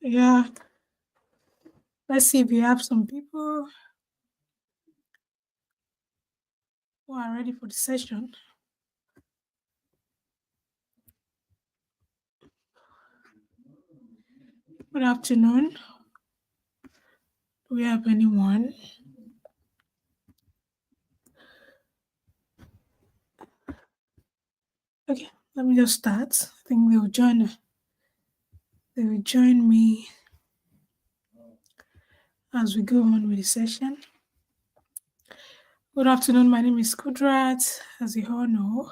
Yeah, let's see if we have some people who are ready for the session. Good afternoon. Do we have anyone? Okay, let me just start. I think they will join me as we go on with the session. Good afternoon. My name is Kudrat, as you all know,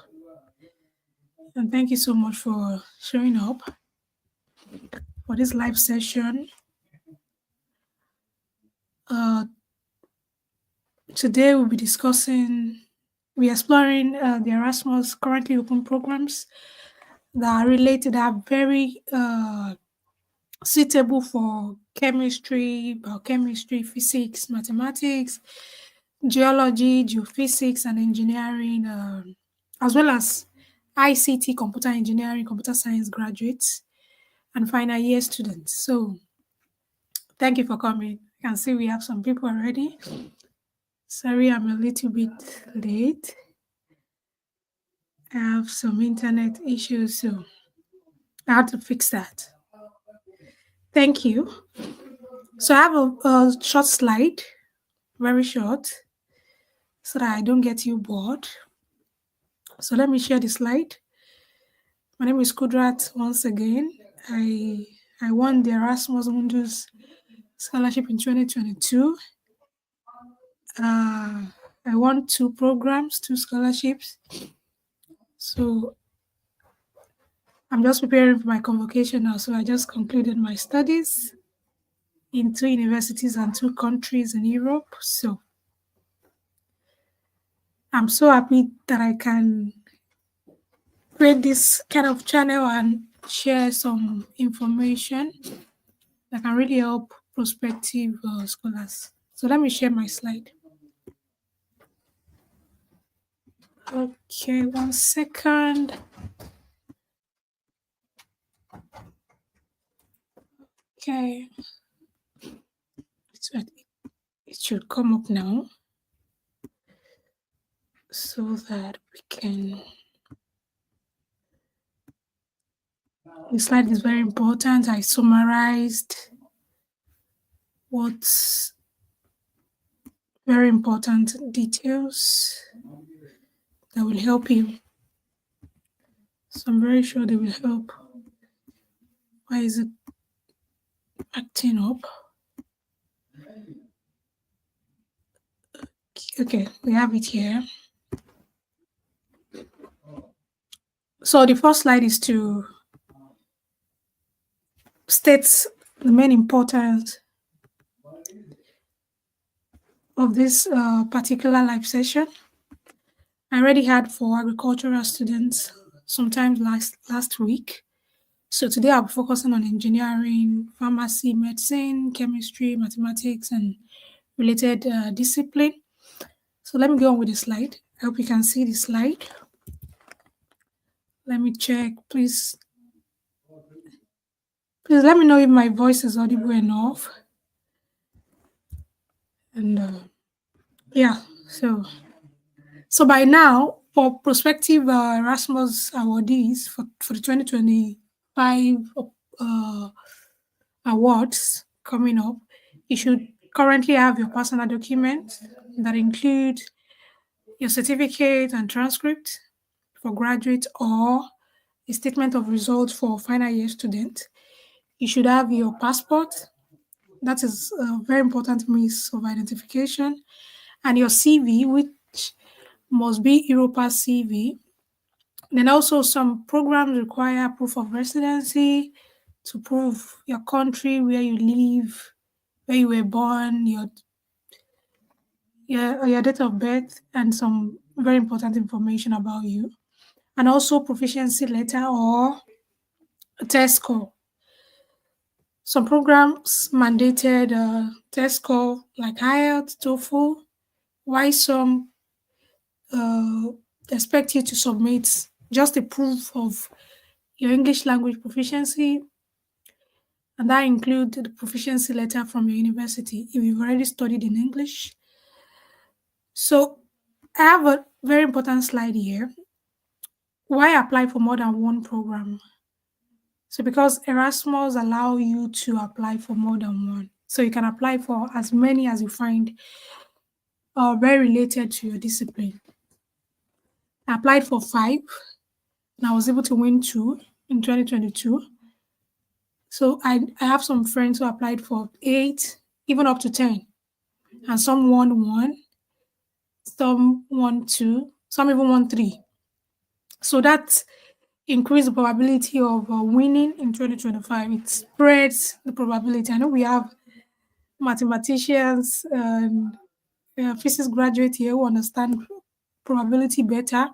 and thank you so much for showing up for this live session. Uh, Today we'll be exploring the Erasmus currently open programs that are related, that are very suitable for chemistry, biochemistry, physics, mathematics, geology, geophysics, and engineering, as well as ICT, computer engineering, computer science graduates, and final year students. So, thank you for coming. I can see we have some people already. Sorry, I'm a little bit late. I have some internet issues, so I had to fix that. Thank you. So, I have a short slide, very short, so that I don't get you bored. So let me share the slide. My name is Kudrat once again. I won the Erasmus Mundus scholarship in 2022. I won two programs, two scholarships. So I'm just preparing for my convocation now. So I just concluded my studies in two universities and two countries in Europe. So I'm so happy that I can create this kind of channel and share some information that can really help prospective scholars. So let me share my slide. Okay, 1 second. Okay, so it should come up now so that we can. The slide is very important. I summarized what's very important details that will help you. So I'm very sure they will help. Why is it acting up? Okay, we have it here. So the first slide is to state the main importance of this particular live session. I already had for agricultural students sometime last week. So today I'll be focusing on engineering, pharmacy, medicine, chemistry, mathematics, and related discipline. So let me go on with the slide. I hope you can see the slide. Let me check, please. Please let me know if my voice is audible enough. And yeah, so by now, for prospective Erasmus awardees for the 2025 awards coming up, you should currently have your personal documents that include your certificate and transcript for graduate, or a statement of results for final year student. You should have your passport. That is a very important means of identification. And your CV, which must be Europa CV. Then also some programs require proof of residency to prove your country, where you live, where you were born, your date of birth, and some very important information about you. And also proficiency letter or a test score. Some programs mandated test score like IELTS, TOEFL, while some expect you to submit just a proof of your English language proficiency and that includes the proficiency letter from your university if you've already studied in English. So I have a very important slide here. Why apply for more than one program? So because Erasmus allow you to apply for more than one. So you can apply for as many as you find very related to your discipline. I applied for 5 and I was able to win 2 in 2022. So I have some friends who applied for 8, even up to 10. And some won 1, some won 2, some even won 3. So that increased the probability of winning in 2025. It spreads the probability. I know we have mathematicians and physics graduates here who understand probability better.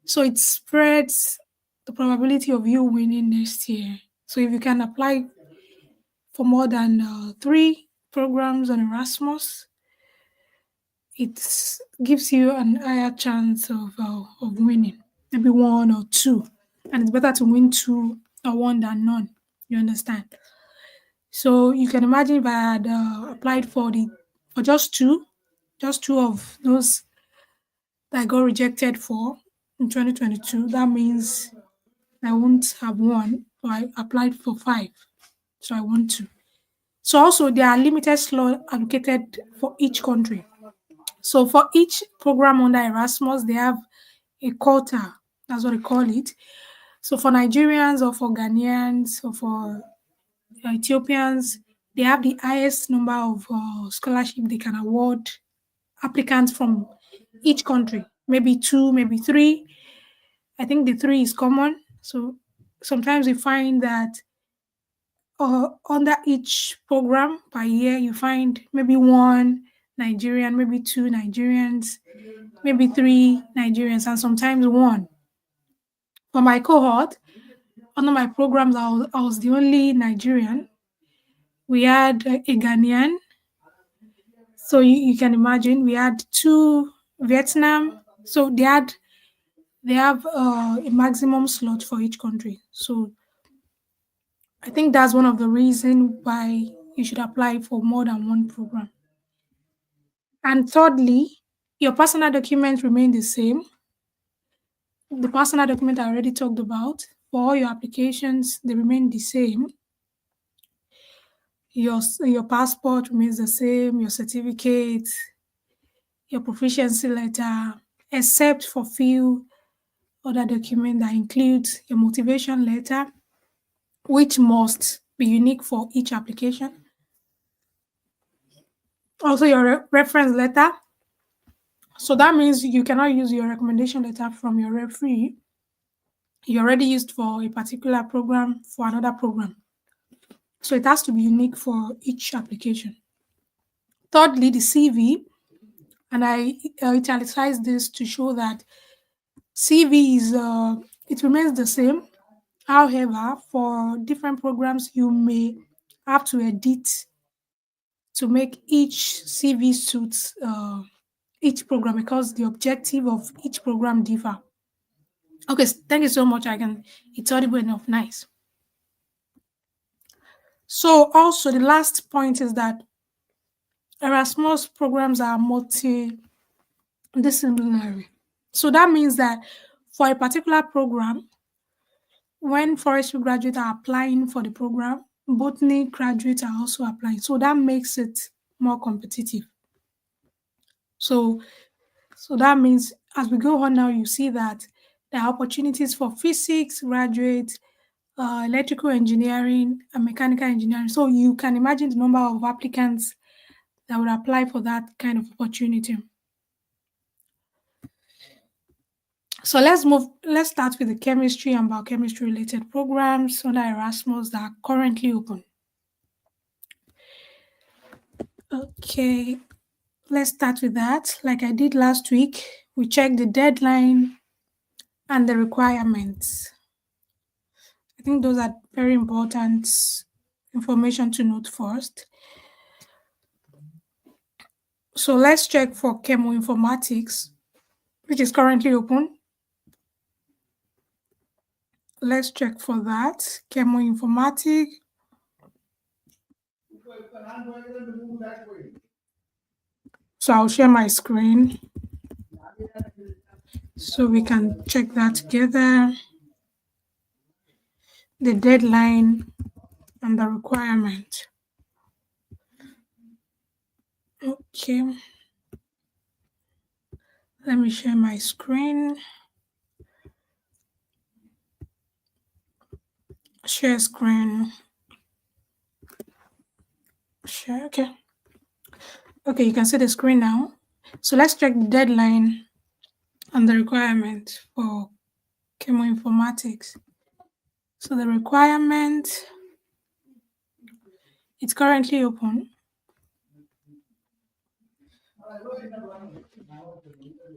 So it spreads the probability of you winning next year. So if you can apply for more than 3 programs on Erasmus, it gives you an higher chance of winning, maybe 1 or 2. And it's better to win 2 or 1 than none. You understand? So you can imagine if I had applied for just two of those that I got rejected for in 2022. That means I won't have won, but I applied for 5, so I want to. So also there are limited slots allocated for each country. So for each program under Erasmus, they have a quota. That's what they call it. So for Nigerians or for Ghanaians or for Ethiopians, they have the highest number of scholarship they can award applicants from each country. Maybe 2, maybe 3. I think the 3 is common. So sometimes we find that under each program per year, you find maybe 1 Nigerian, maybe 2 Nigerians, maybe 3 Nigerians, and sometimes 1. For my cohort, under my programs, I was the only Nigerian. We had a Ghanaian. So you can imagine we had 2 Vietnam. So they have a maximum slot for each country. So I think that's one of the reasons why you should apply for more than one program. And thirdly, your personal documents remain the same. The personal document I already talked about. For all your applications, they remain the same. Your passport remains the same, your certificate, your proficiency letter, except for few other documents that includes your motivation letter, which must be unique for each application. Also, your reference letter. So that means you cannot use your recommendation letter from your referee you already used for a particular program for another program. So it has to be unique for each application. Thirdly, the CV, and I italicized this to show that CV it remains the same. However, for different programs, you may have to edit to make each CV suit each program because the objective of each program differ. Okay, thank you so much. It's audible enough. Nice. So also the last point is that Erasmus programs are multidisciplinary. So that means that for a particular program, when forestry graduates are applying for the program, botany graduates are also applying. So that makes it more competitive. So that means as we go on now, you see that there are opportunities for physics graduates, electrical engineering, and mechanical engineering. So you can imagine the number of applicants that would apply for that kind of opportunity. So let's start with the chemistry and biochemistry related programs under Erasmus that are currently open. Okay, let's start with that. Like I did last week, we checked the deadline and the requirements. I think those are very important information to note first. So let's check for chemoinformatics, which is currently open. Let's check for that. Chemoinformatics. So I'll share my screen so we can check that together. The deadline and the requirement. Okay, let me share my screen. Share screen. Share, okay. Okay, you can see the screen now. So let's check the deadline and the requirement for chemoinformatics. So the requirement, it's currently open.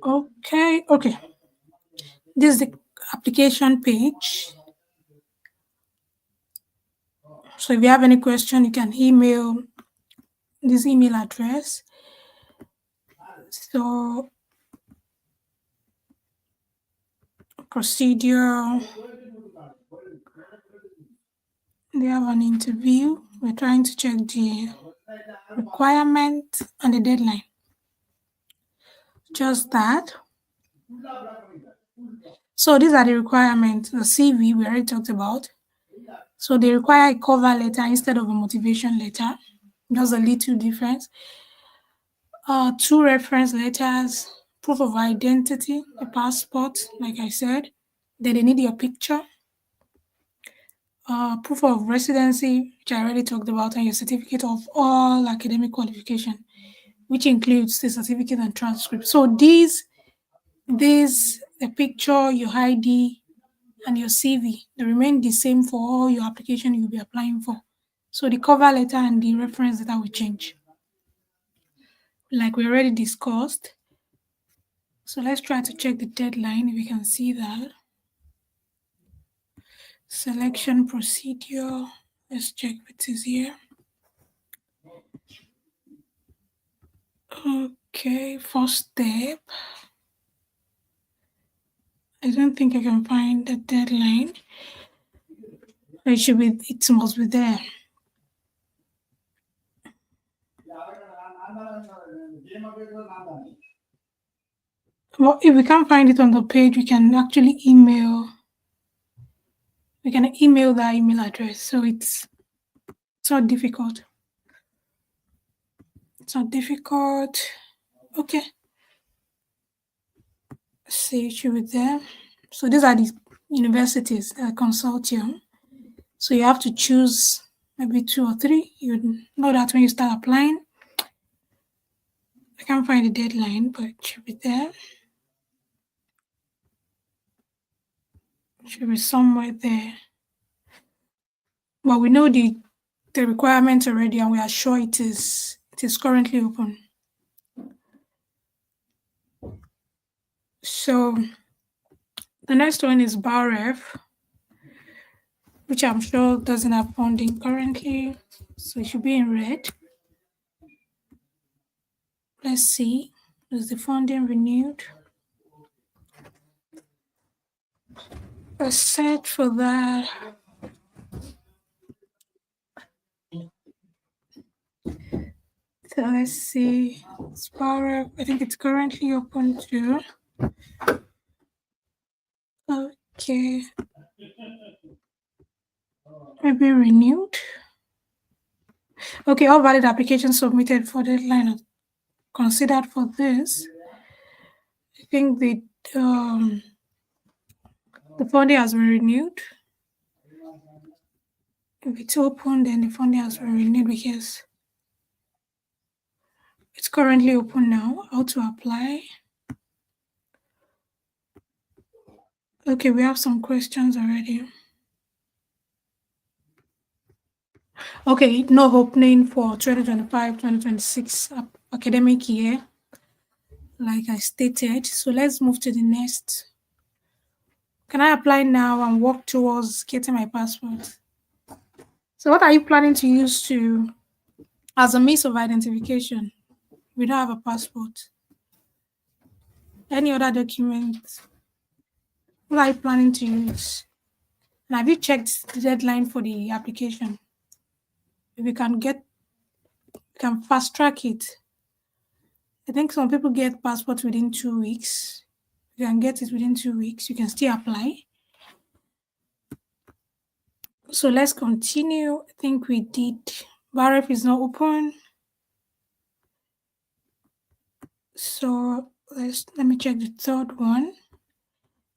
Okay. This is the application page. So if you have any question, you can email this email address. So procedure, they have an interview. We're trying to check the requirement and the deadline. Just that. So these are the requirements. The CV we already talked about. So they require a cover letter instead of a motivation letter. Just a little difference. 2 reference letters, proof of identity, a passport, like I said. Then they need your picture, proof of residency, which I already talked about, and your certificate of all academic qualification, which includes the certificate and transcript. So these, the picture, your ID, and your CV, they remain the same for all your application you'll be applying for. So the cover letter and the reference letter will change, like we already discussed. So let's try to check the deadline if we can see that. Selection procedure. Let's check if it is here. Okay, first step. I don't think I can find the deadline. It must be there. Well, if we can't find it on the page, we can actually email. We can email that email address. So it's not difficult. It's not difficult. Okay. See, it should be there. So these are the universities, consortium. So you have to choose maybe 2 or 3. You know that when you start applying. I can't find the deadline, but it should be there. It should be somewhere there. But we know the requirements already, and we are sure it is currently open. So the next one is BAREF, which I'm sure doesn't have funding currently, so it should be in red. Let's see, is the funding renewed? Let's search for that. So let's see, it's BAREF. I think it's currently open too. Okay. Maybe renewed. Okay, all valid applications submitted for deadline are considered for this. I think the funding has been renewed. If it's open, then the funding has been renewed because it's currently open now. How to apply? Okay, we have some questions already. Okay, no opening for 2025-2026 academic year, like I stated. So let's move to the next. Can I apply now and work towards getting my passport? So what are you planning to use as a means of identification? We don't have a passport. Any other documents? What are you planning to use? And have you checked the deadline for the application? If you can get You can fast track it. I think some people get passport within 2 weeks. You can get it within 2 weeks. You can still apply. So let's continue. I think we did. BAREF is not open. So let me check the third one.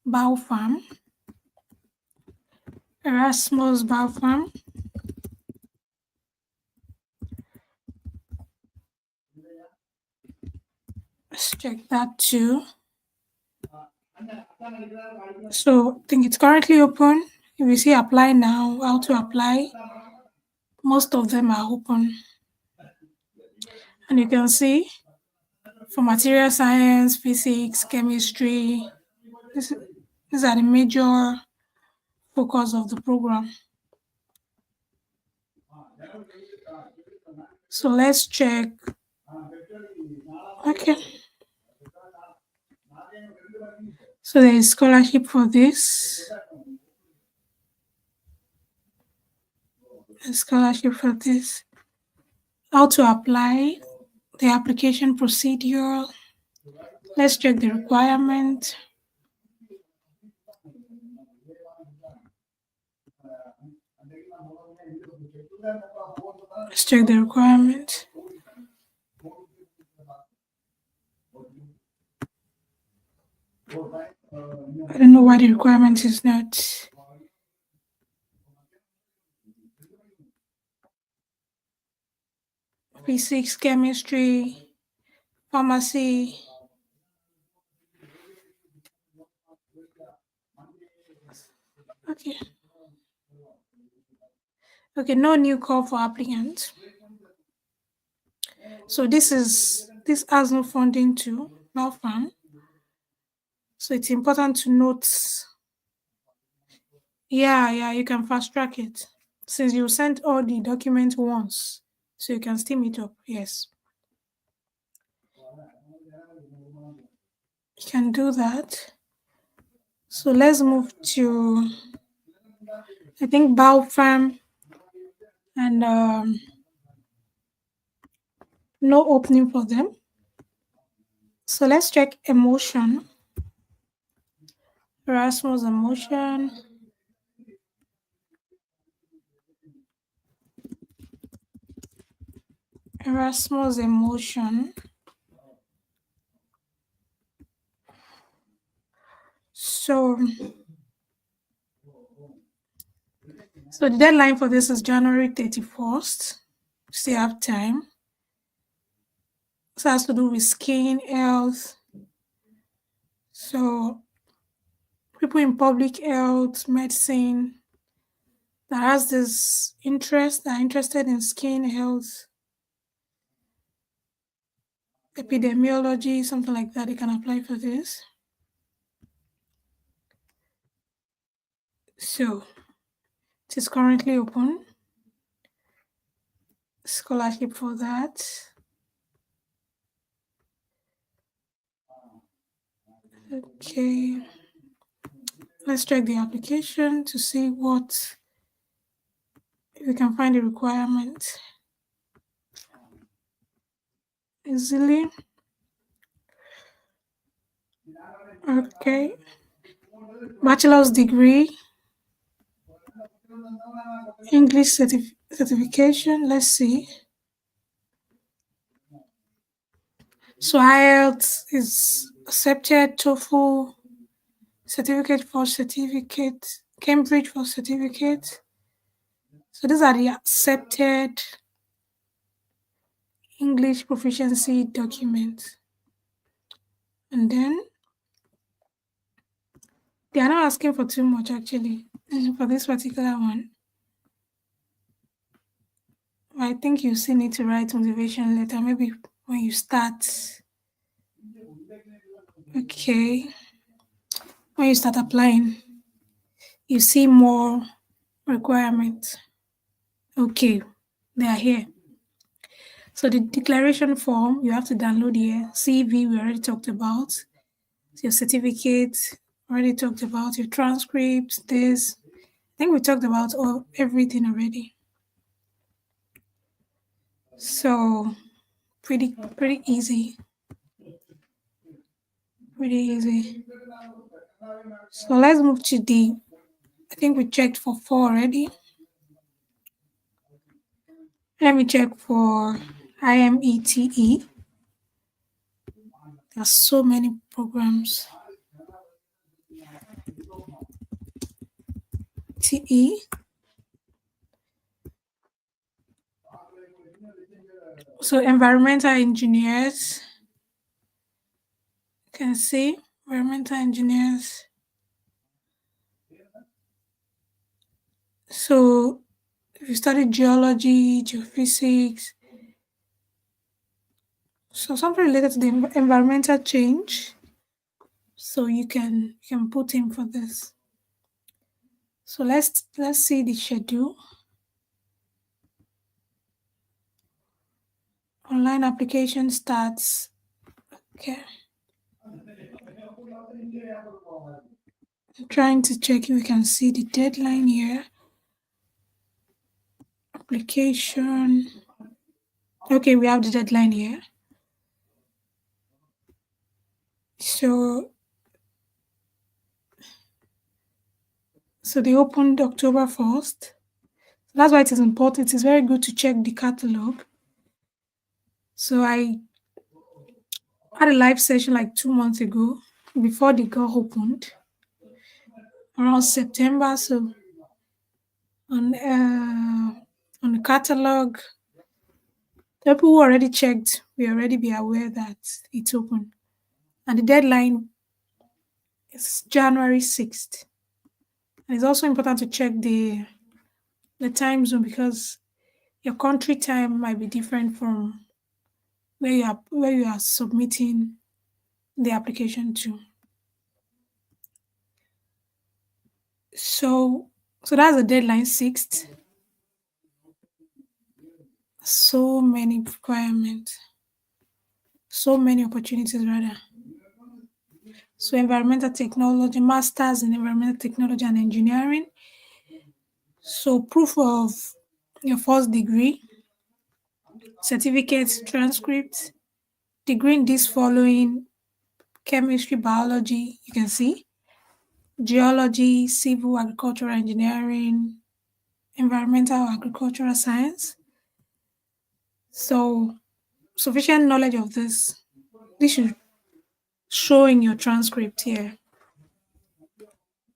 BioFarm. ERASMUS BioFarm. Let's check that too. So I think it's currently open. If you see apply now, how to apply, most of them are open. And you can see for material science, physics, chemistry, these are the major focus of the program. So let's check. Okay. So there is scholarship for this. A scholarship for this. How to apply, the application procedure. Let's check the requirement. Let's check the requirement. I don't know why the requirement is not. Physics, chemistry, pharmacy. Okay. Okay, no new call for applicants. So this has no funding to BioFarm. So it's important to note. Yeah, you can fast track it. Since you sent all the documents once, so you can steam it up. Yes. You can do that. So let's move to, I think, BioFarm and no opening for them. So let's check emotion. ERASMUS emotion. ERASMUS emotion. So the deadline for this is January 31st. Still have time. So it has to do with skin health. So people in public health, medicine that has this interest, that are interested in skin health, epidemiology, something like that, they can apply for this. So it is currently open. Scholarship for that. Okay. Let's check the application to see what if we can find the requirement easily. Okay. Bachelor's degree, English certification. Let's see. So IELTS is accepted, TOEFL certificate for certificate, Cambridge for certificate. So these are the accepted English proficiency documents. And then they are not asking for too much actually for this particular one. I think you still need to write motivation letter maybe when you start. Okay. When you start applying, you see more requirements. Okay, they are here. So the declaration form, you have to download here. CV, we already talked about. Your certificate, already talked about. Your transcript, this. I think we talked about everything already. So pretty easy. Pretty easy. So let's move to D. I think we checked for 4 already. Let me check for IMETE. There are so many programs. TE. So environmental engineers. You can see environmental engineers. So if you study geology, geophysics, so something related to the environmental change, so you can put in for this. So let's see the schedule. Online application starts. Okay. I'm trying to check if we can see the deadline here. Application. Okay, we have the deadline here. So they opened October 1st. That's why it is important. It is very good to check the catalog. So I had a live session like 2 months ago before the got opened around September. So on the catalog, the people who already checked will already be aware that it's open. And the deadline is January 6th. And it's also important to check the time zone because your country time might be different from where you are submitting the application to. So that's the deadline 6th. So many requirements, so many opportunities rather. So environmental technology, masters in environmental technology and engineering. So proof of your first degree, certificate, transcript, degree in this following: chemistry, biology, you can see, geology, civil, agricultural engineering, environmental, agricultural science. So sufficient knowledge of this. This should show in your transcript here.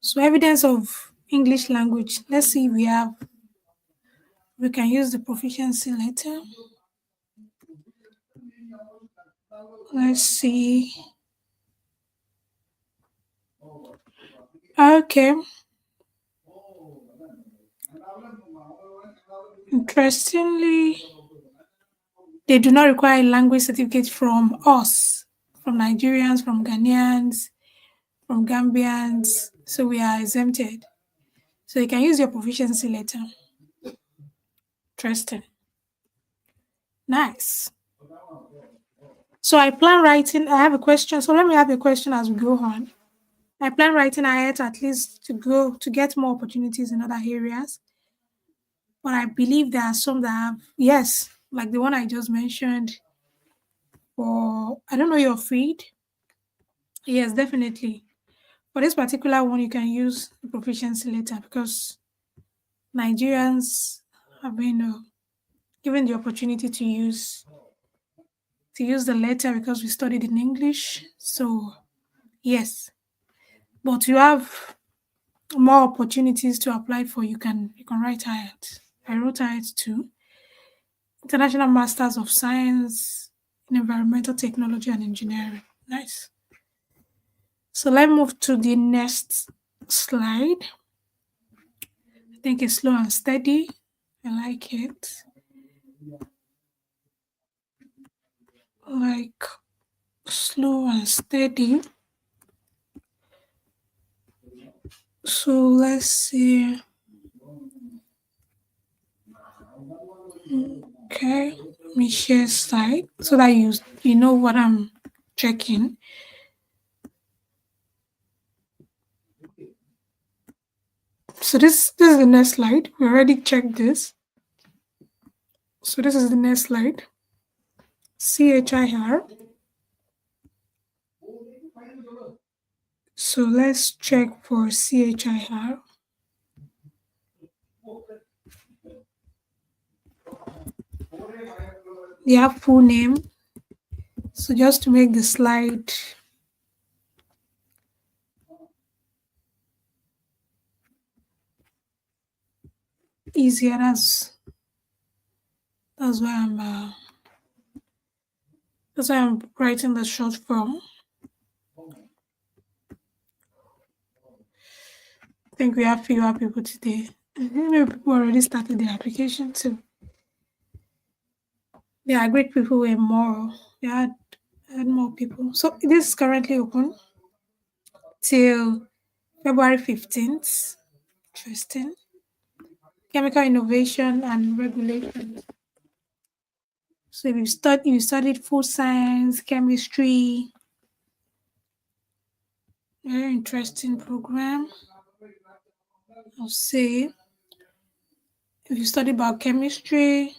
So evidence of English language. Let's see if we can use the proficiency letter. Let's see. Okay. Interestingly, they do not require a language certificate from us, from Nigerians, from Ghanaians, from Gambians. So we are exempted. So you can use your proficiency letter. Interesting. Nice. So I plan writing. I have a question. So let me have a question as we go on. I plan writing ahead at least to get more opportunities in other areas. But I believe there are some that have, yes, like the one I just mentioned. For I don't know your feed. Yes, definitely. For this particular one, you can use the proficiency letter because Nigerians have been given the opportunity to use the letter because we studied in English. So yes, but you have more opportunities to apply for. You can write IELTS. I wrote IELTS too. International Masters of Science in Environmental Technology and Engineering. Nice. So let's move to the next slide. I think it's slow and steady. I like it. Like slow and steady. So let's see. Okay, let me share slide so that you know what I'm checking. So this is the next slide. We already checked this. So this is the next slide. CHIR. So let's check for CHIR. They have full name. So just to make the slide easier, that's why I'm writing the short form. I think we have fewer people today. Maybe people already started their application too. Yeah, great people were more. We had more people. So this is currently open till February 15th. Interesting. Chemical innovation and regulation. So if you studied food science, chemistry, very interesting program. I'll say if you study biochemistry,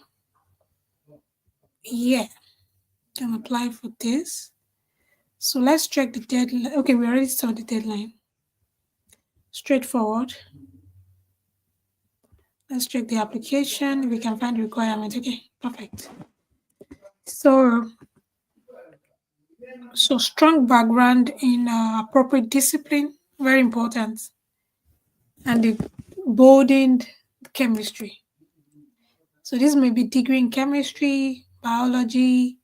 yeah, you can apply for this. So let's check the deadline. Okay, we already saw the deadline. Straightforward. Let's check the application. We can find the requirement. Okay, perfect. So, strong background in appropriate discipline, very important, and the bolded chemistry. So this may be degree in chemistry, biology,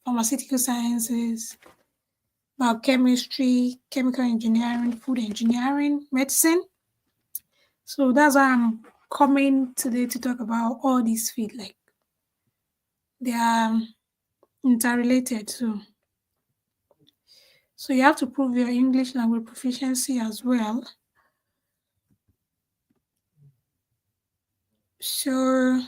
pharmaceutical sciences, biochemistry, chemical engineering, food engineering, medicine. So that's why I'm coming today to talk about all these fields. Like they are interrelated. So you have to prove your English language proficiency as well. So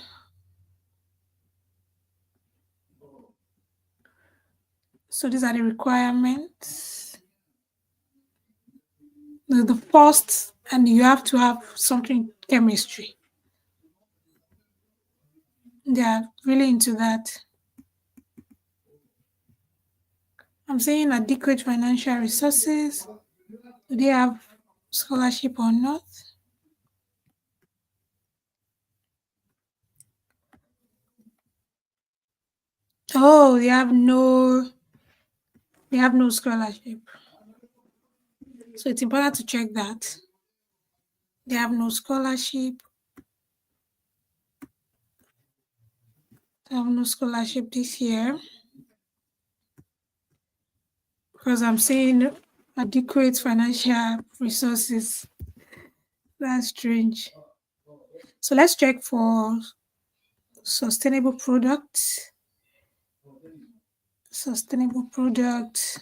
these are the requirements. The first, and you have to have something chemistry. They are really into that. I'm saying adequate financial resources. Do they have scholarship or not? Oh, they have no scholarship. So it's important to check that. They have no scholarship. They have no scholarship this year. Because I'm saying adequate financial resources. That's strange. So let's check for sustainable products. Sustainable products.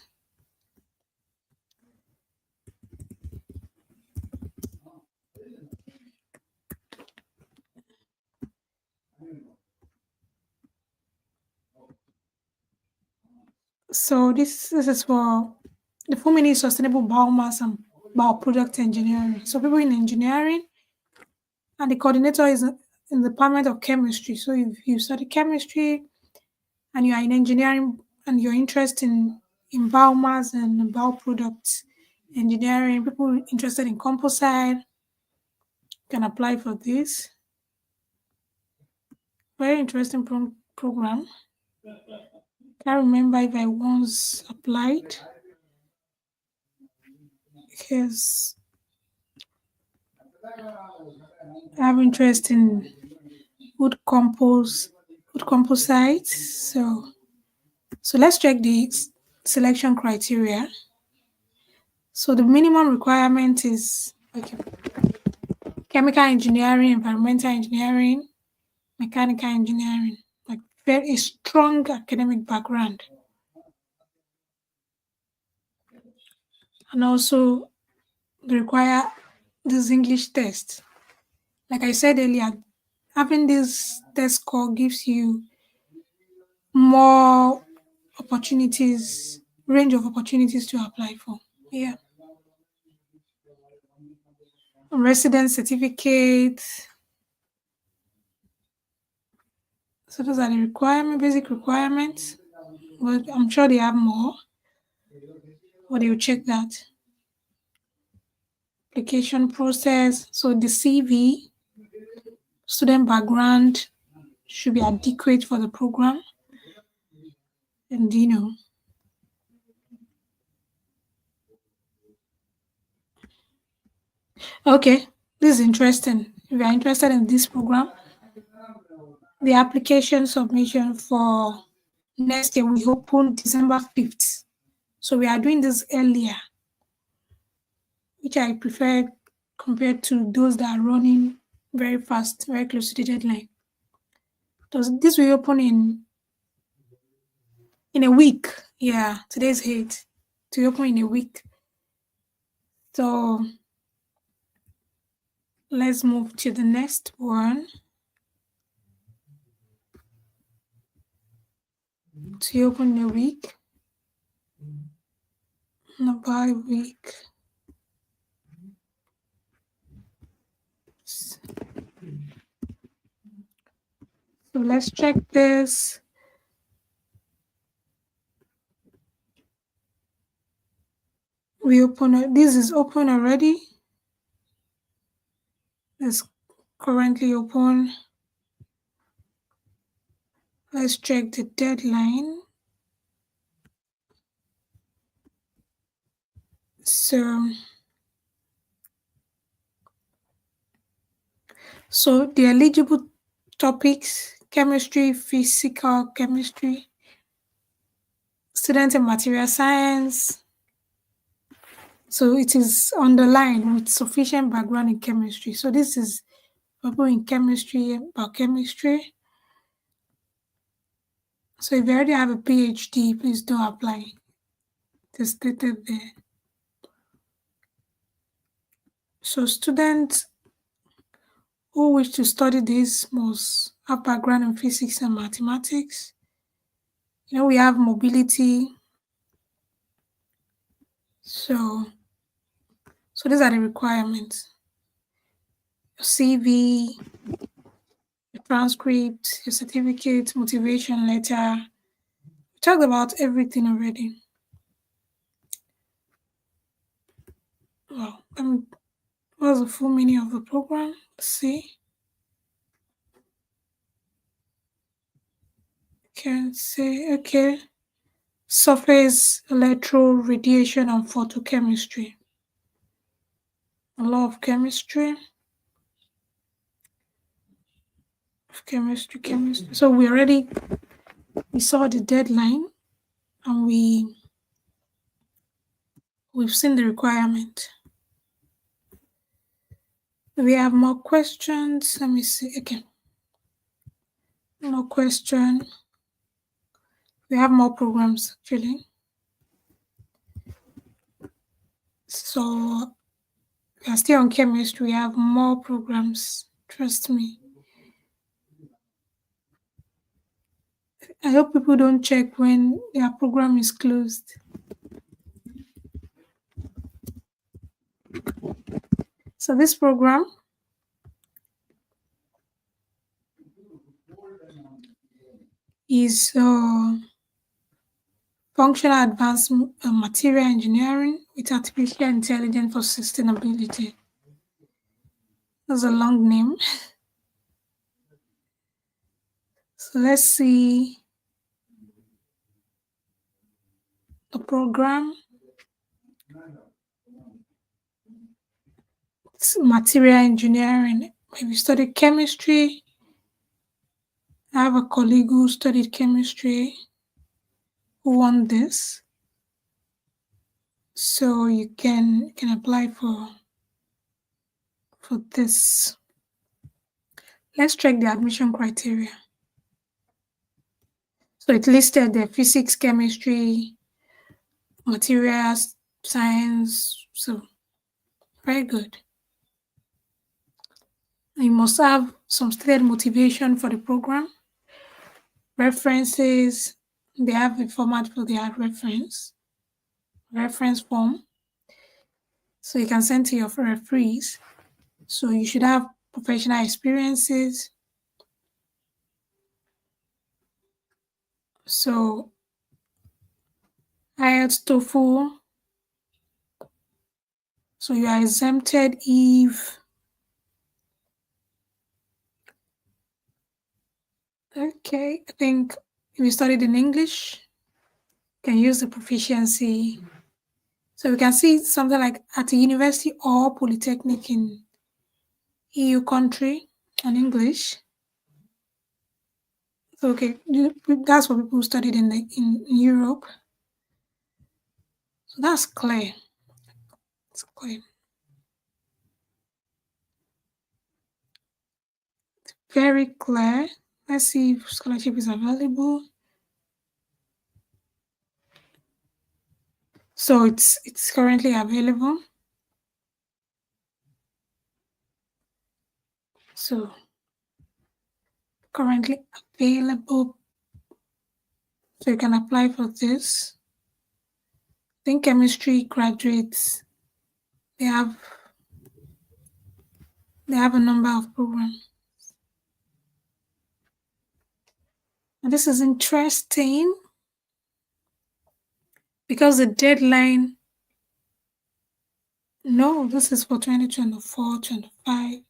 So this is for the full meaning is sustainable biomass and bioproduct engineering. So people in engineering and the coordinator is in the department of chemistry. So if you study chemistry and you are in engineering and you're interested in biomass and bioproducts engineering, people interested in composite can apply for this. Very interesting program. Can't remember if I once applied because I have interest in wood wood composites. So let's check the selection criteria. So the minimum requirement is okay, chemical engineering, environmental engineering, mechanical engineering, like very strong academic background. And also they require this English test. Like I said earlier, having this test score gives you more opportunities, range of opportunities to apply for. Yeah. Resident certificate. So those are the basic requirements. But I'm sure they have more, but you'll check that. Application process. So the CV, student background should be adequate for the program. And okay, this is interesting. If you are interested in this program, the application submission for next year we open December 5th. So we are doing this earlier, which I prefer compared to those that are running very fast, very close to the deadline. This will open in a week. Yeah, today's 8th. To open in a week. So let's move to the next one. To open in a week. About a week. So let's check this. This is open already. It's currently open. Let's check the deadline. So the eligible topics: chemistry, physical chemistry, student in material science. So it is underlined with sufficient background in chemistry. So this is people in chemistry, biochemistry. So if you already have a PhD, please don't apply. It's stated there. So students who wish to study this must have background in physics and mathematics. We have mobility. So these are the requirements. Your CV, your transcript, your certificate, motivation letter. We talked about everything already. Well, what's the full meaning of the program? Let's see. Can say, okay. Surface electroradiation and photochemistry. A lot of chemistry. Chemistry. So we saw the deadline and we've seen the requirement. We have more questions. Let me see. Okay. More question. We have more programs actually. So we are still on chemistry. We have more programs. Trust me. I hope people don't check when their program is closed. So this program is functional advanced material engineering with artificial intelligence for sustainability. That's a long name. So let's see the program. It's material engineering. If you study chemistry, I have a colleague who studied chemistry who won this. So you can apply for this. Let's check the admission criteria. So it listed the physics, chemistry, materials, science. So very good. You must have some stated motivation for the program. References, they have a format for their reference form. So you can send to your referees. So you should have professional experiences. So IELTS, TOEFL. So you are exempted if, okay, I think if you studied in English, you can use the proficiency. So we can see something like at a university or polytechnic in EU country and English. So okay, that's for people who studied in Europe. So that's clear. It's clear. Very clear. Let's see if scholarship is available. So it's currently available. So currently available. So you can apply for this. I think chemistry graduates they have a number of programs. And this is interesting because the deadline, no, this is for 2024, 25.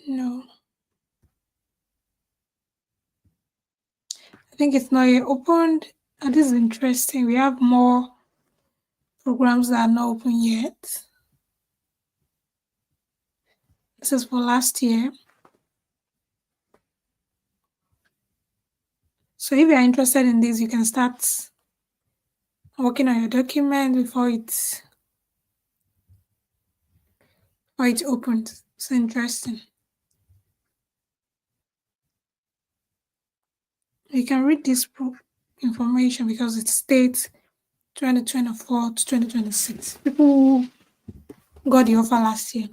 No, I think it's not yet opened. And this is interesting. We have more programs that are not open yet. This is for last year. So if you are interested in this, you can start working on your document before it's opened. It's interesting. You can read this information because it states 2024 to 2026. People who got the offer last year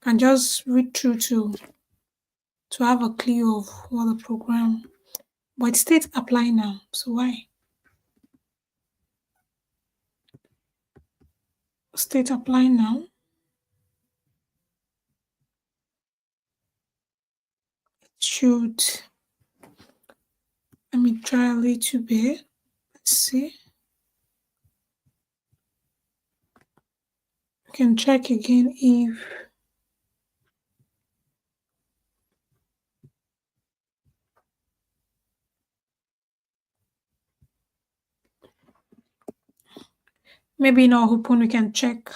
can just read through to have a clue of what the program. But it states apply now. So why? State apply now. It should. Let me try a little bit. Let's see. You can check again if maybe not open. We can check.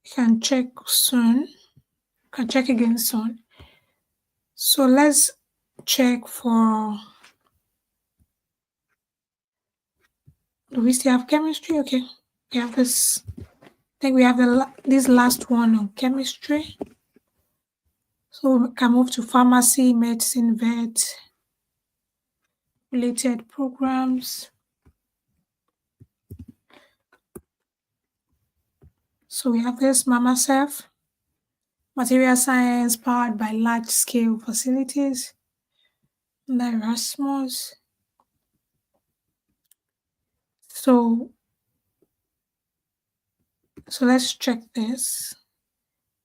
You can check soon. You can check again soon. So let's check for. Do we still have chemistry? Okay, we have this. I think we have this last one on chemistry. So we can move to pharmacy, medicine, vet, related programs. So we have this Mama Self, material science powered by large scale facilities, and ERASMUS. So let's check this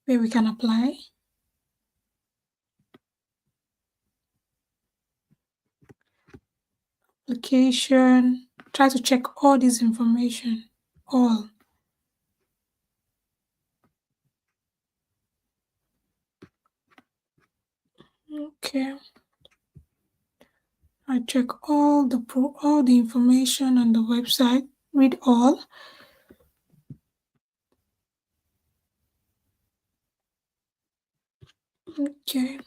where we can apply. Application. Try to check all this information. All. Okay. I check all the information on the website. Read all. Okay.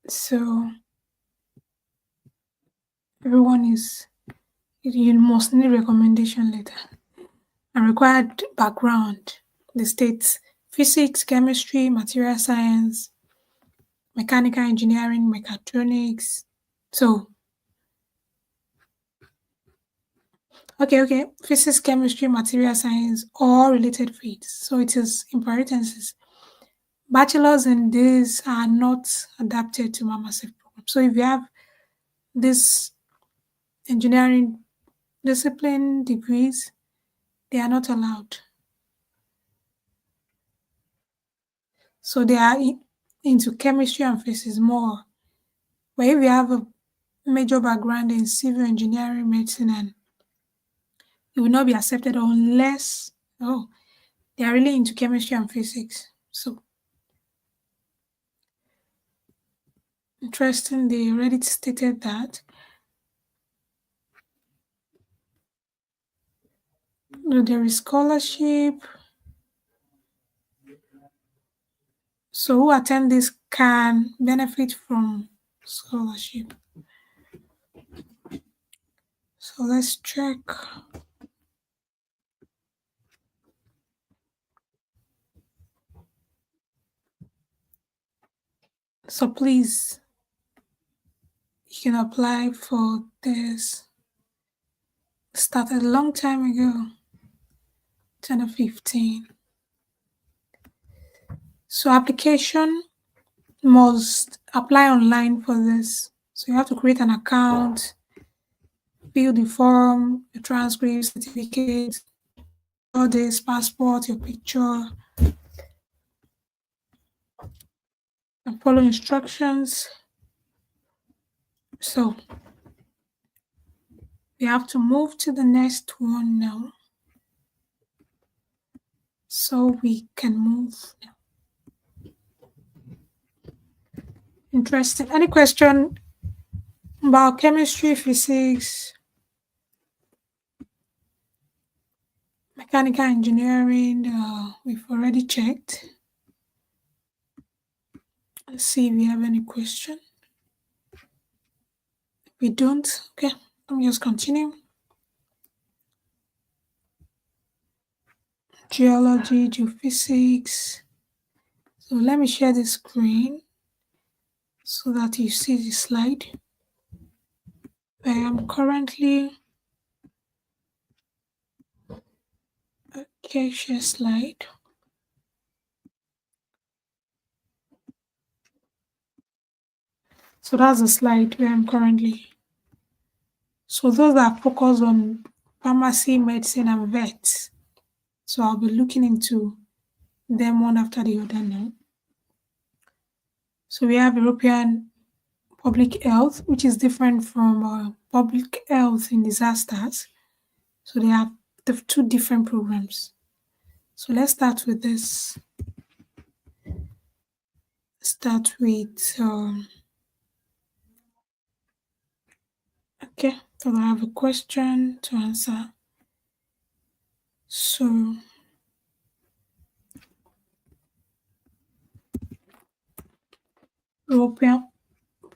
So everyone you must need recommendation letter and required background. The states physics, chemistry, material science, mechanical engineering, mechatronics. So okay, physics, chemistry, material science, all related fields. So it is in parentheses. Bachelors in these are not adapted to MAMASEF program. So if you have this engineering discipline degrees, They are not allowed. So they are into chemistry and physics more. But if you have a major background in civil engineering, medicine, and you will not be accepted unless they are really into chemistry and physics. So interesting, they already stated that. There is scholarship. So who attend this can benefit from scholarship. So let's check. So please, you can apply for this. Started a long time ago, 2015. So application must apply online for this. So you have to create an account, fill the form, your transcript, certificate, all this, passport, your picture, and follow instructions. So we have to move to the next one now. So we can move now. Interesting. Any question about chemistry, physics, mechanical engineering? We've already checked. Let's see if we have any question. If we don't, okay, let me just continue. Geology, geophysics. So let me share the screen so that you see the slide. I am currently, okay, share slide. So that's the slide where I'm currently. So those are focused on pharmacy, medicine, and vets. So I'll be looking into them one after the other now. So we have European public health, which is different from public health in disasters. So they have the two different programs. So let's start with this. Start with okay. So I have a question to answer. So European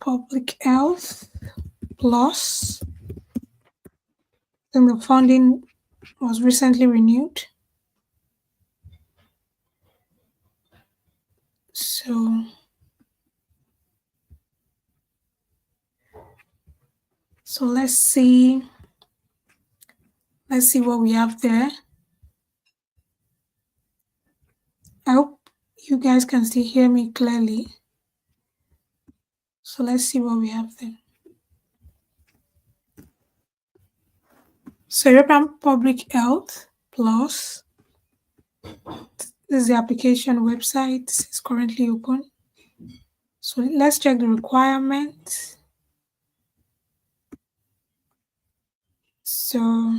public health plus. Then the funding was recently renewed. So let's see. Let's see what we have there. I hope you guys can still hear me clearly. So let's see what we have there. So European Public Health Plus. This is the application website. It's currently open. So let's check the requirements. So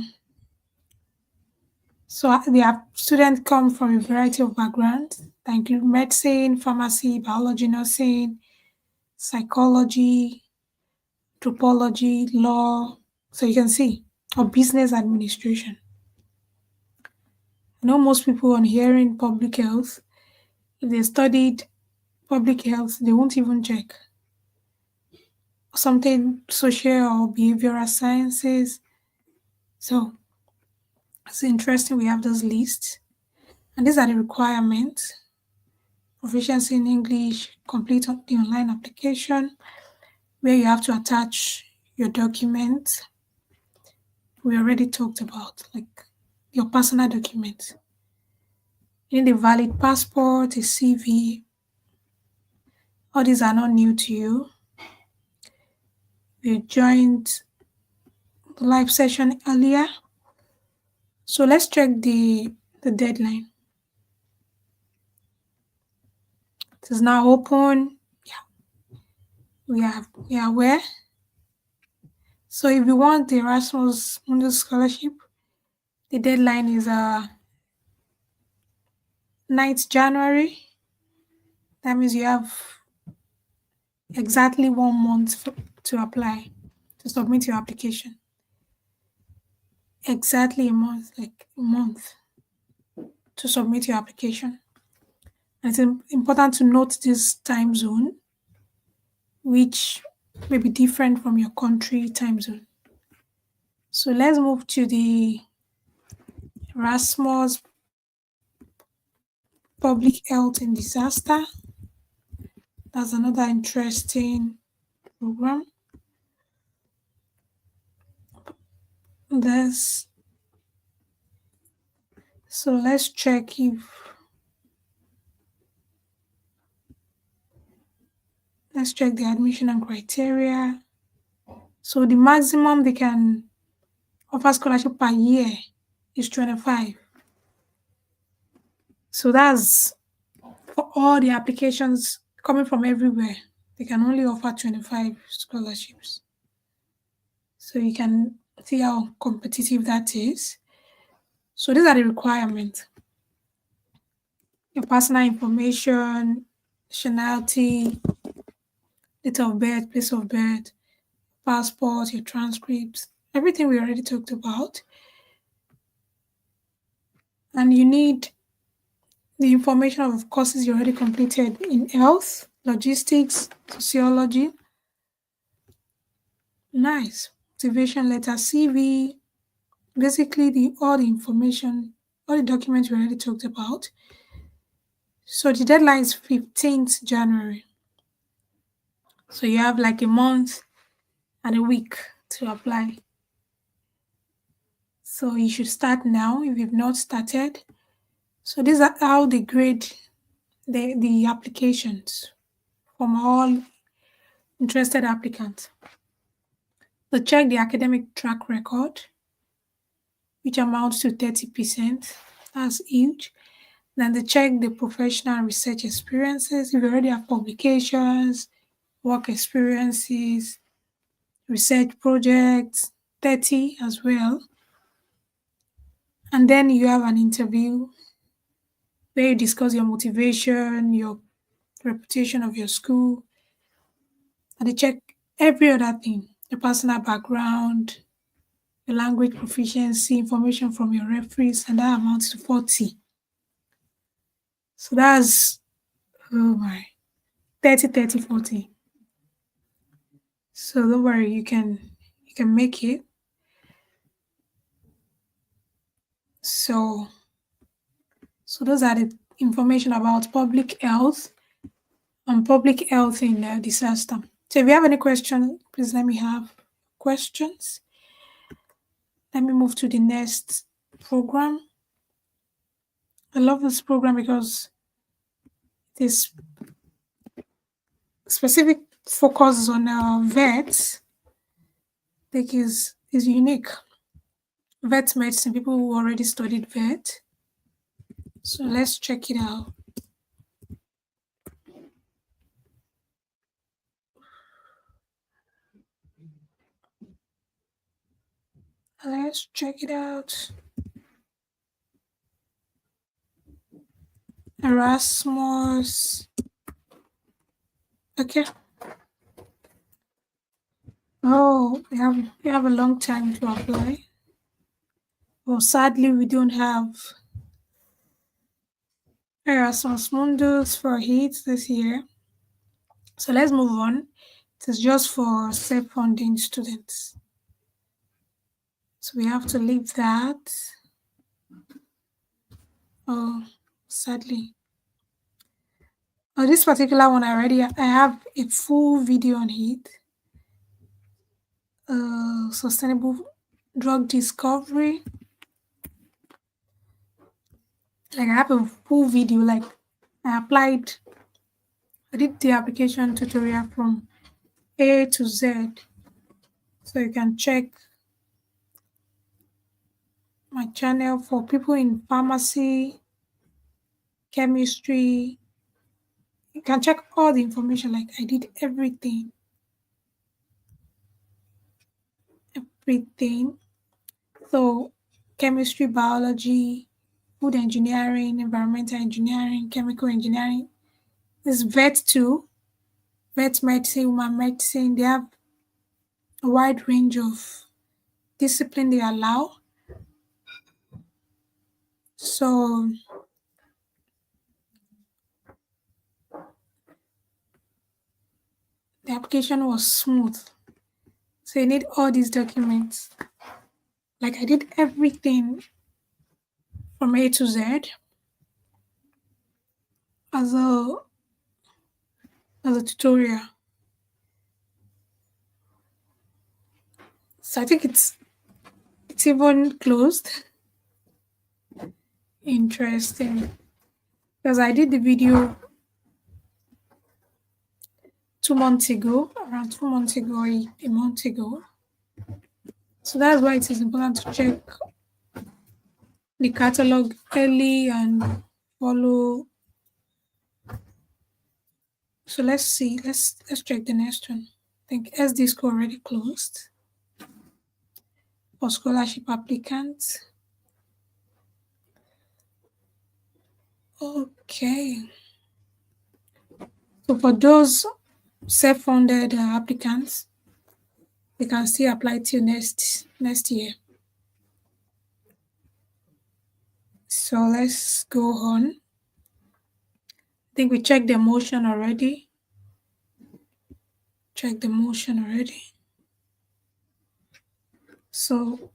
the students come from a variety of backgrounds that include medicine, pharmacy, biology, nursing, psychology, anthropology, law. So you can see, or business administration. I know most people on hearing public health, if they studied public health, they won't even check something social or behavioral sciences. So it's interesting we have those lists. And these are the requirements. Proficiency in English, complete the online application where you have to attach your documents. We already talked about, like your personal documents. You need a valid passport, a CV. All these are not new to you. You joined the live session earlier. So let's check the deadline. It is now open. Yeah, we are aware. So if you want the Erasmus Mundus scholarship, the deadline is 9th January. That means you have exactly 1 month to apply, to submit your application. Exactly a month, like a month to submit your application. And it's important to note this time zone, which may be different from your country time zone. So let's move to the Erasmus Public Health in Disaster. That's another interesting program. This so let's check if let's check the admission and criteria. So the maximum they can offer scholarship per year is 25. So that's for all the applications coming from everywhere. They can only offer 25 scholarships. So you can see how competitive that is. So these are the requirements. Your personal information, nationality, date of birth, place of birth, passport, your transcripts, everything we already talked about. And you need the information of courses you already completed in health, logistics, sociology. Nice. Motivation letter, CV, basically all the information, all the documents we already talked about. So the deadline is 15th January. So you have like a month and a week to apply. So you should start now if you've not started. So these are how they grade the applications from all interested applicants. So check the academic track record, which amounts to 30%. That's huge. Then they check the professional and research experiences. If you already have publications, work experiences, research projects, 30 as well. And then you have an interview where you discuss your motivation, your reputation of your school, and they check every other thing, your personal background, your language proficiency, information from your referees, and that amounts to 40. So that's, oh my, 30, 30, 40. So don't worry, you can make it. So those are the information about public health and public health in disaster. So if you have any questions, please let me have questions. Let me move to the next program. I love this program because this specific focus on vets, I think is unique. Vet medicine, people who already studied vet. So let's check it out. Let's check it out. Erasmus. Okay. Oh, we have a long time to apply. Well, sadly, we don't have Erasmus Mundus for HEAT this year. So let's move on. It is just for self-funding students. So we have to leave that. Oh, sadly. Oh, this particular one I have a full video on it. Sustainable drug discovery. Like I have a full video. Like I did the application tutorial from A to Z. So you can check my channel for people in pharmacy, chemistry. You can check all the information. Like I did everything, everything. So chemistry, biology, food engineering, environmental engineering, chemical engineering. There's vet too, vet medicine, human medicine. They have a wide range of discipline they allow. So the application was smooth. So you need all these documents. Like I did everything from A to Z as a tutorial. So I think it's even closed. Interesting. Because I did the video 2 months ago, around 2 months ago or a month ago. So that's why it is important to check the catalog early and follow. So let's see. Let's check the next one. I think SD score already closed for scholarship applicants. Okay. So for those self-funded applicants, they can still apply till next year. So let's go on. I think we checked the motion already. So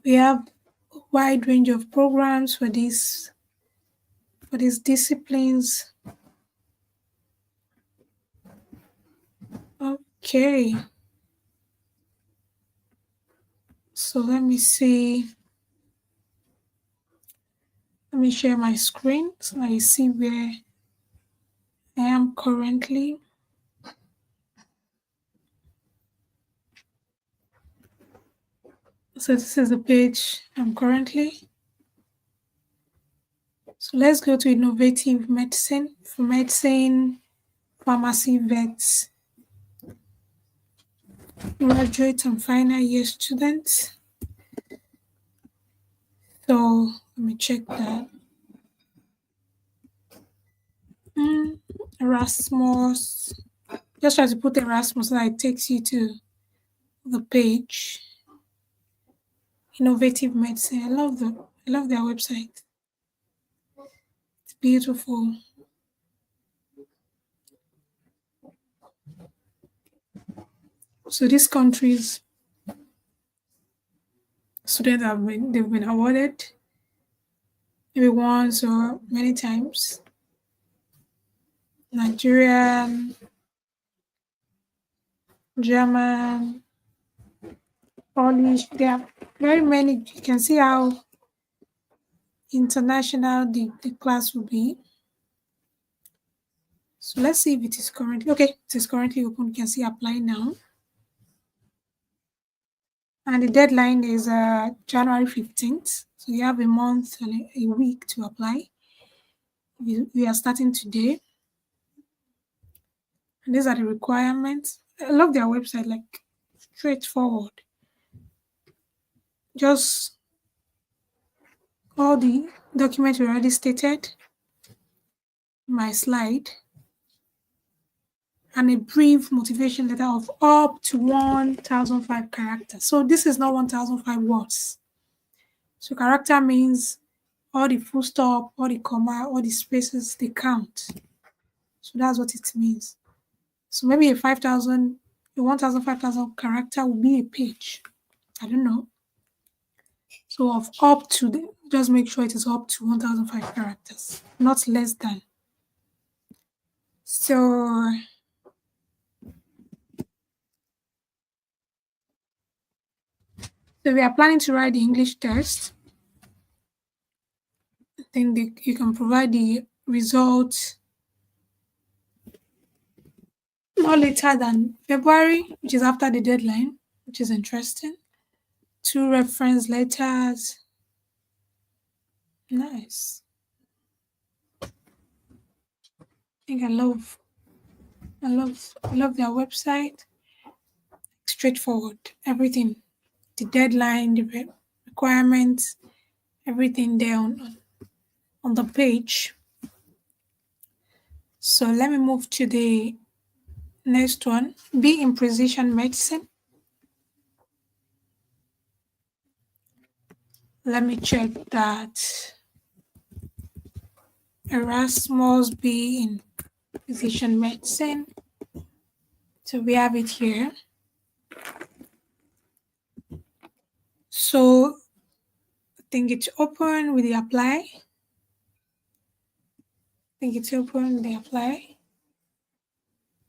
we have a wide range of programs for these disciplines. Okay. So let me see. Let me share my screen so I see where I am currently. So this is the page I'm currently. So let's go to innovative medicine. For medicine, pharmacy, vets, graduate and final year students. So let me check that. Erasmus. Just try to put Erasmus so that it takes you to the page. Innovative medicine. I love their website. It's beautiful. So these countries students they've been awarded maybe once or many times. Nigerian, German, Polish. There are very many. You can see how international the class will be. So let's see if it is currently okay. It is currently open. You can see apply now. And the deadline is January 15th. So you have a month and a week to apply. We are starting today. And these are the requirements. I love their website, like straightforward. Just all the documents we already stated, my slide, and a brief motivation letter of up to 1,005 characters. So this is not 1,005 words. So character means all the full stop, all the comma, all the spaces, they count. So that's what it means. So maybe a 5,000 character will be a page. I don't know. So of up to, just make sure it is up to 1,005 characters, not less than. So we are planning to write the English test. Then you can provide the results not later than February, which is after the deadline, which is interesting. 2 reference letters. Nice. I think I love their website. Straightforward. Everything. The deadline, the requirements, everything there on the page. So let me move to the next one. Be in precision medicine. Let me check that. Erasmus be in precision medicine. So we have it here. So I think it's open with the apply.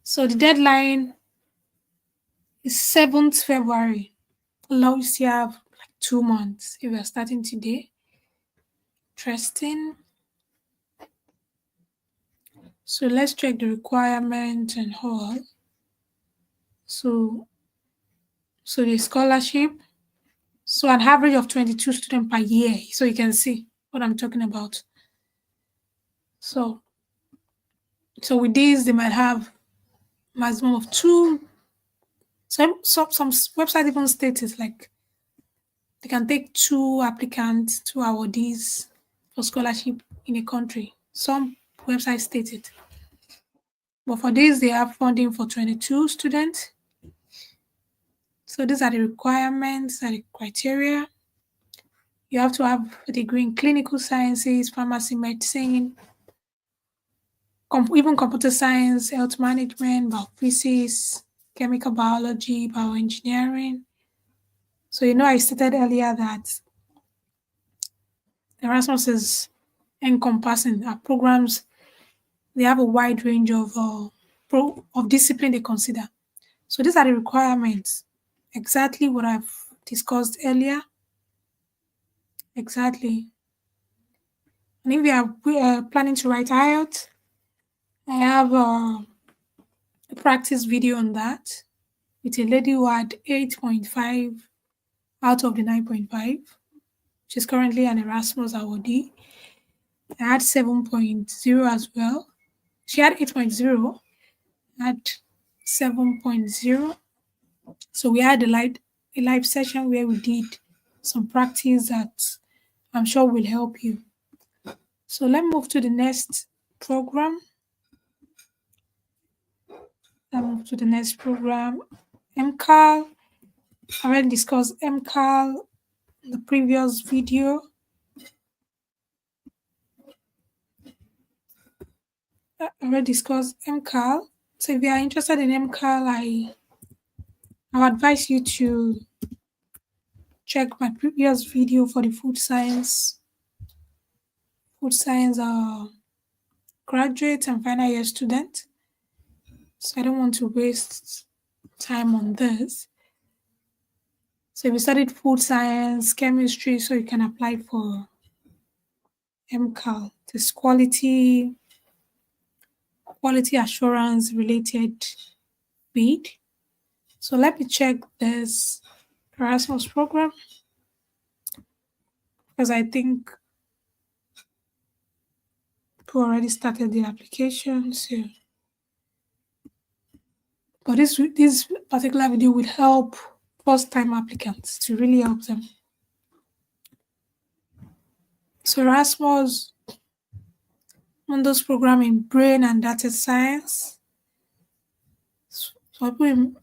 So the deadline is 7th February. Allows you have like 2 months if you're starting today. Interesting. So let's check the requirements and all. So the scholarship. So an average of 22 students per year. So you can see what I'm talking about. So with these, they might have maximum of 2. Some websites even state it like they can take 2 applicants, 2 awardees for scholarship in a country. Some websites state it. But for this, they have funding for 22 students. So these are the requirements and the criteria. You have to have a degree in clinical sciences, pharmacy, medicine, even computer science, health management, biophysics, chemical biology, bioengineering. So I stated earlier that Erasmus is encompassing programs. They have a wide range of discipline they consider. So these are the requirements. Exactly what I've discussed earlier. Exactly. And if we are planning to write IELTS, I have a practice video on that with a lady who had 8.5 out of the 9.5. She's currently an Erasmus awardee. I had 7.0 as well. She had 8.0, I had 7.0. So we had a live session where we did some practice that I'm sure will help you. So let's move to the next program. MCAL. I already discussed MCAL in the previous video. I already discussed MCAL. So if you are interested in MCAL, I would advise you to check my previous video for the food science graduate and final year student. So I don't want to waste time on this. So if you studied food science, chemistry, so you can apply for MCAL. This quality assurance related bid. So let me check this Erasmus program because I think people already started the application. So, but this particular video will help first-time applicants to really help them. So Erasmus Mundo's program in brain and data science. So people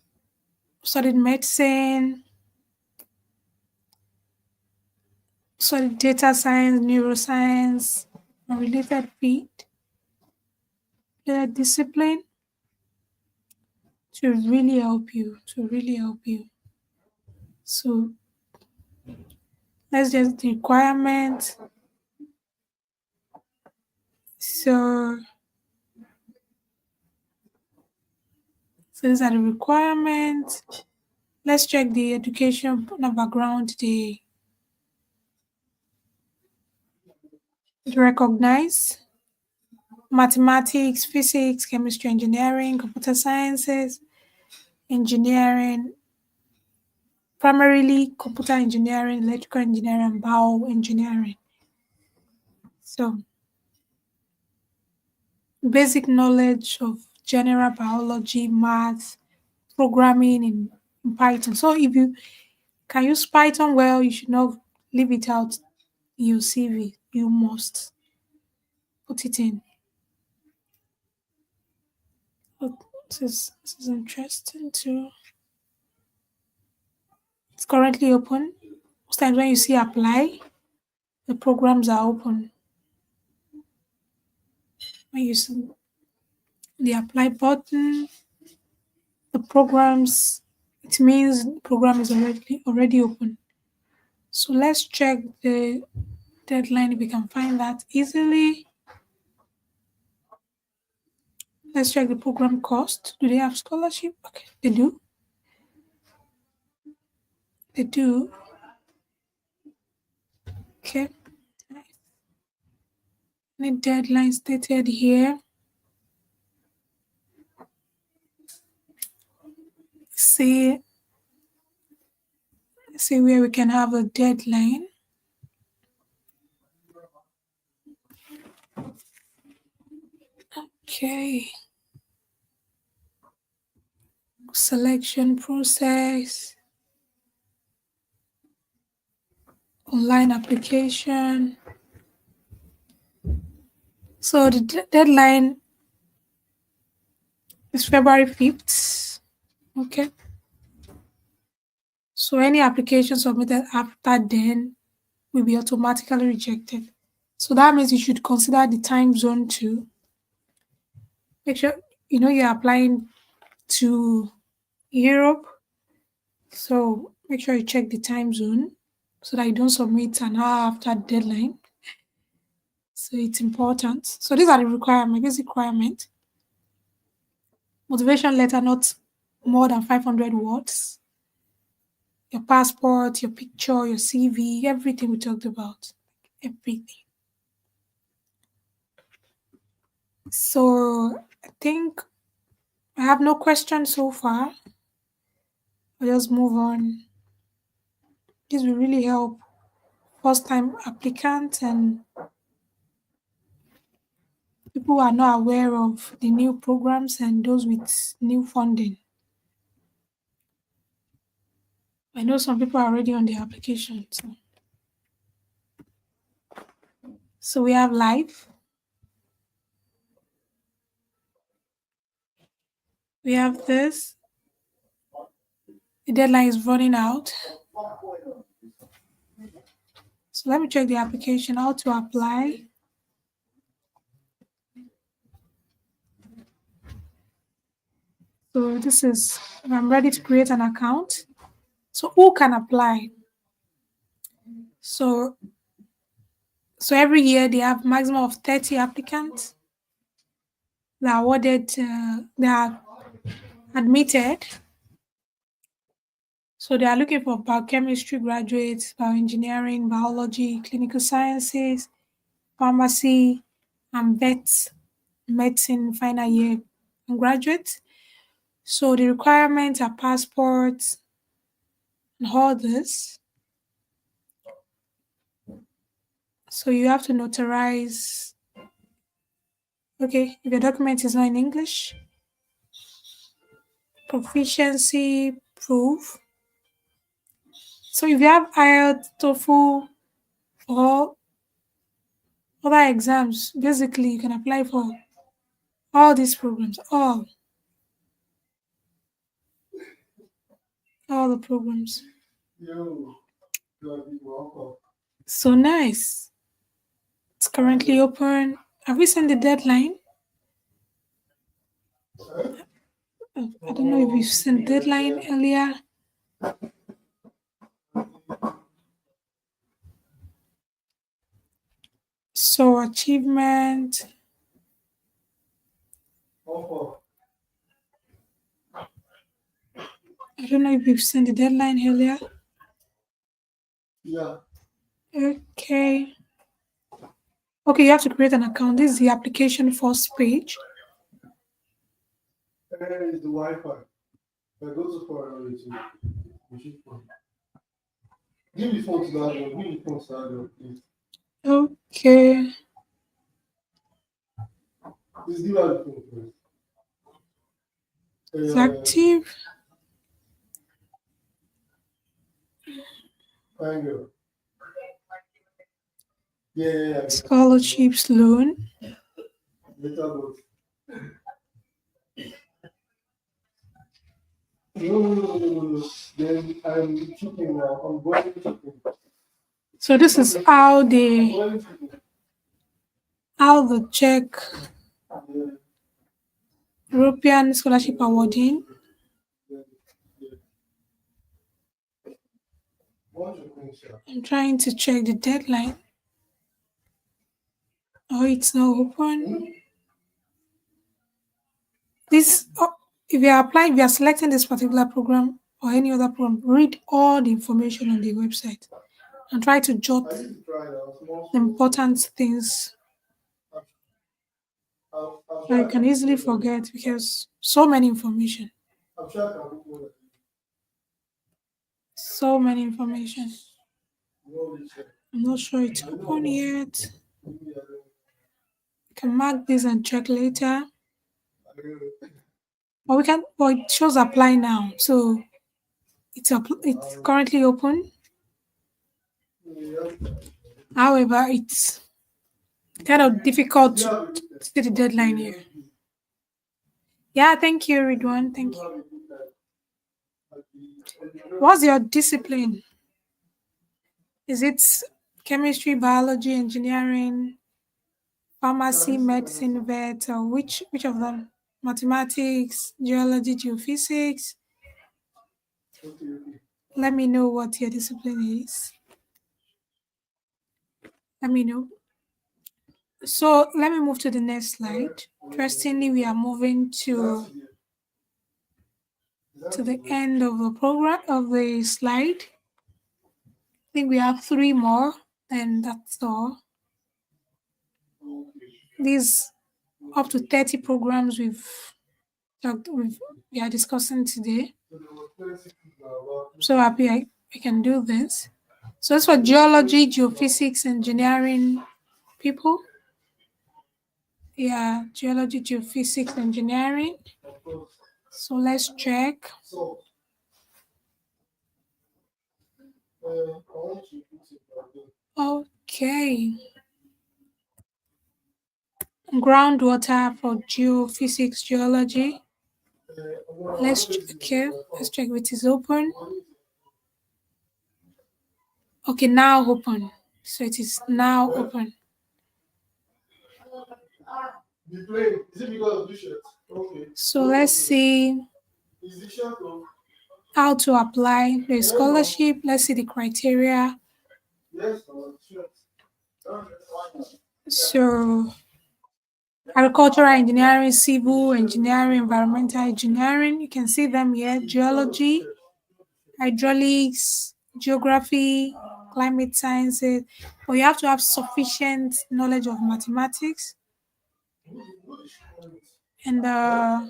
studied medicine, studied data science, neuroscience, and related field, related discipline to really help you. So let's just the requirements. So these are the requirements. Let's check the education background they recognize. Mathematics, physics, chemistry, engineering, computer sciences, engineering, primarily computer engineering, electrical engineering, and bioengineering. So, basic knowledge of general biology, math, programming in Python. So, if you can use Python well, you should not leave it out in your CV. You must put it in. Oh, this is interesting too. It's currently open. Most times when you see apply, the programs are open. When you see the apply button, the programs, it means the program is already open. So let's check the deadline if we can find that easily. Let's check the program cost. Do they have scholarship? Okay, they do. They do. Okay. Any deadline stated here? See, see where we can have a deadline. Okay. Selection process, online application. So the deadline is February 5th. Okay. So any application submitted after then will be automatically rejected. So that means you should consider the time zone too. Make sure you know you're applying to Europe. So make sure you check the time zone so that you don't submit an hour after deadline. So it's important. So these are the requirement, basic requirement. Motivation letter not more than 500 words. Your passport, your picture, your CV, everything we talked about. Everything. So I think I have no questions so far. I'll just move on. This will really help first time applicants and people who are not aware of the new programs and those with new funding. I know some people are already on the application. So we have live, we have this. The deadline is running out. So let me check the application, how to apply. So this is, I'm ready to create an account. So who can apply? So every year they have maximum of 30 applicants. They are awarded, they are admitted. So they are looking for biochemistry graduates, bioengineering, biology, clinical sciences, pharmacy, and medicine final year and graduates. So the requirements are passports and all this. So you have to notarize. Okay, if your document is not in English, proficiency proof. So if you have IELTS, TOEFL, or other exams, basically you can apply for all these programs, all the programs. So nice. It's currently open. Have we sent the deadline? I don't know if we've sent deadline earlier. So achievement. I don't know if we've sent the deadline earlier. Okay. Okay, you have to create an account. This is the application first page. It's the Wi-Fi. I go to for Okay. It's active. Scholarships loan. So this is how the check European scholarship awarding. I'm trying to check the deadline. Oh, it's not open. This, if you are applying, if you are selecting this particular program or any other program, read all the information on the website and try to jot the important things that you can easily forget because so many information. So many information. I'm not sure it's open yet. You can mark this and check later. Or we can, but it shows apply now. So it's currently open. However, it's kind of difficult to see the deadline here. Yeah, thank you, Ridwan. Thank you. What's your discipline? Is it chemistry, biology, engineering, pharmacy, medicine, vet, or which of them? Mathematics, geology, geophysics? Let me know what your discipline is. Let me know. So let me move to the next slide. Interestingly, we are moving to the end of the program of the slide. I think we have 3 more, and that's all. These up to 30 programs we are discussing today. I'm so happy I can do this. So it's for geology, geophysics, engineering people. Yeah, geology, geophysics, engineering. So let's check. Okay. Groundwater for geophysics, geology. Let's check if it is open. Okay, now open. So it is now open. So let's see how to apply the scholarship. Let's see the criteria. So agricultural engineering, civil engineering, environmental engineering. You can see them here. Geology, hydraulics, geography, climate sciences. But you have to have sufficient knowledge of mathematics. And I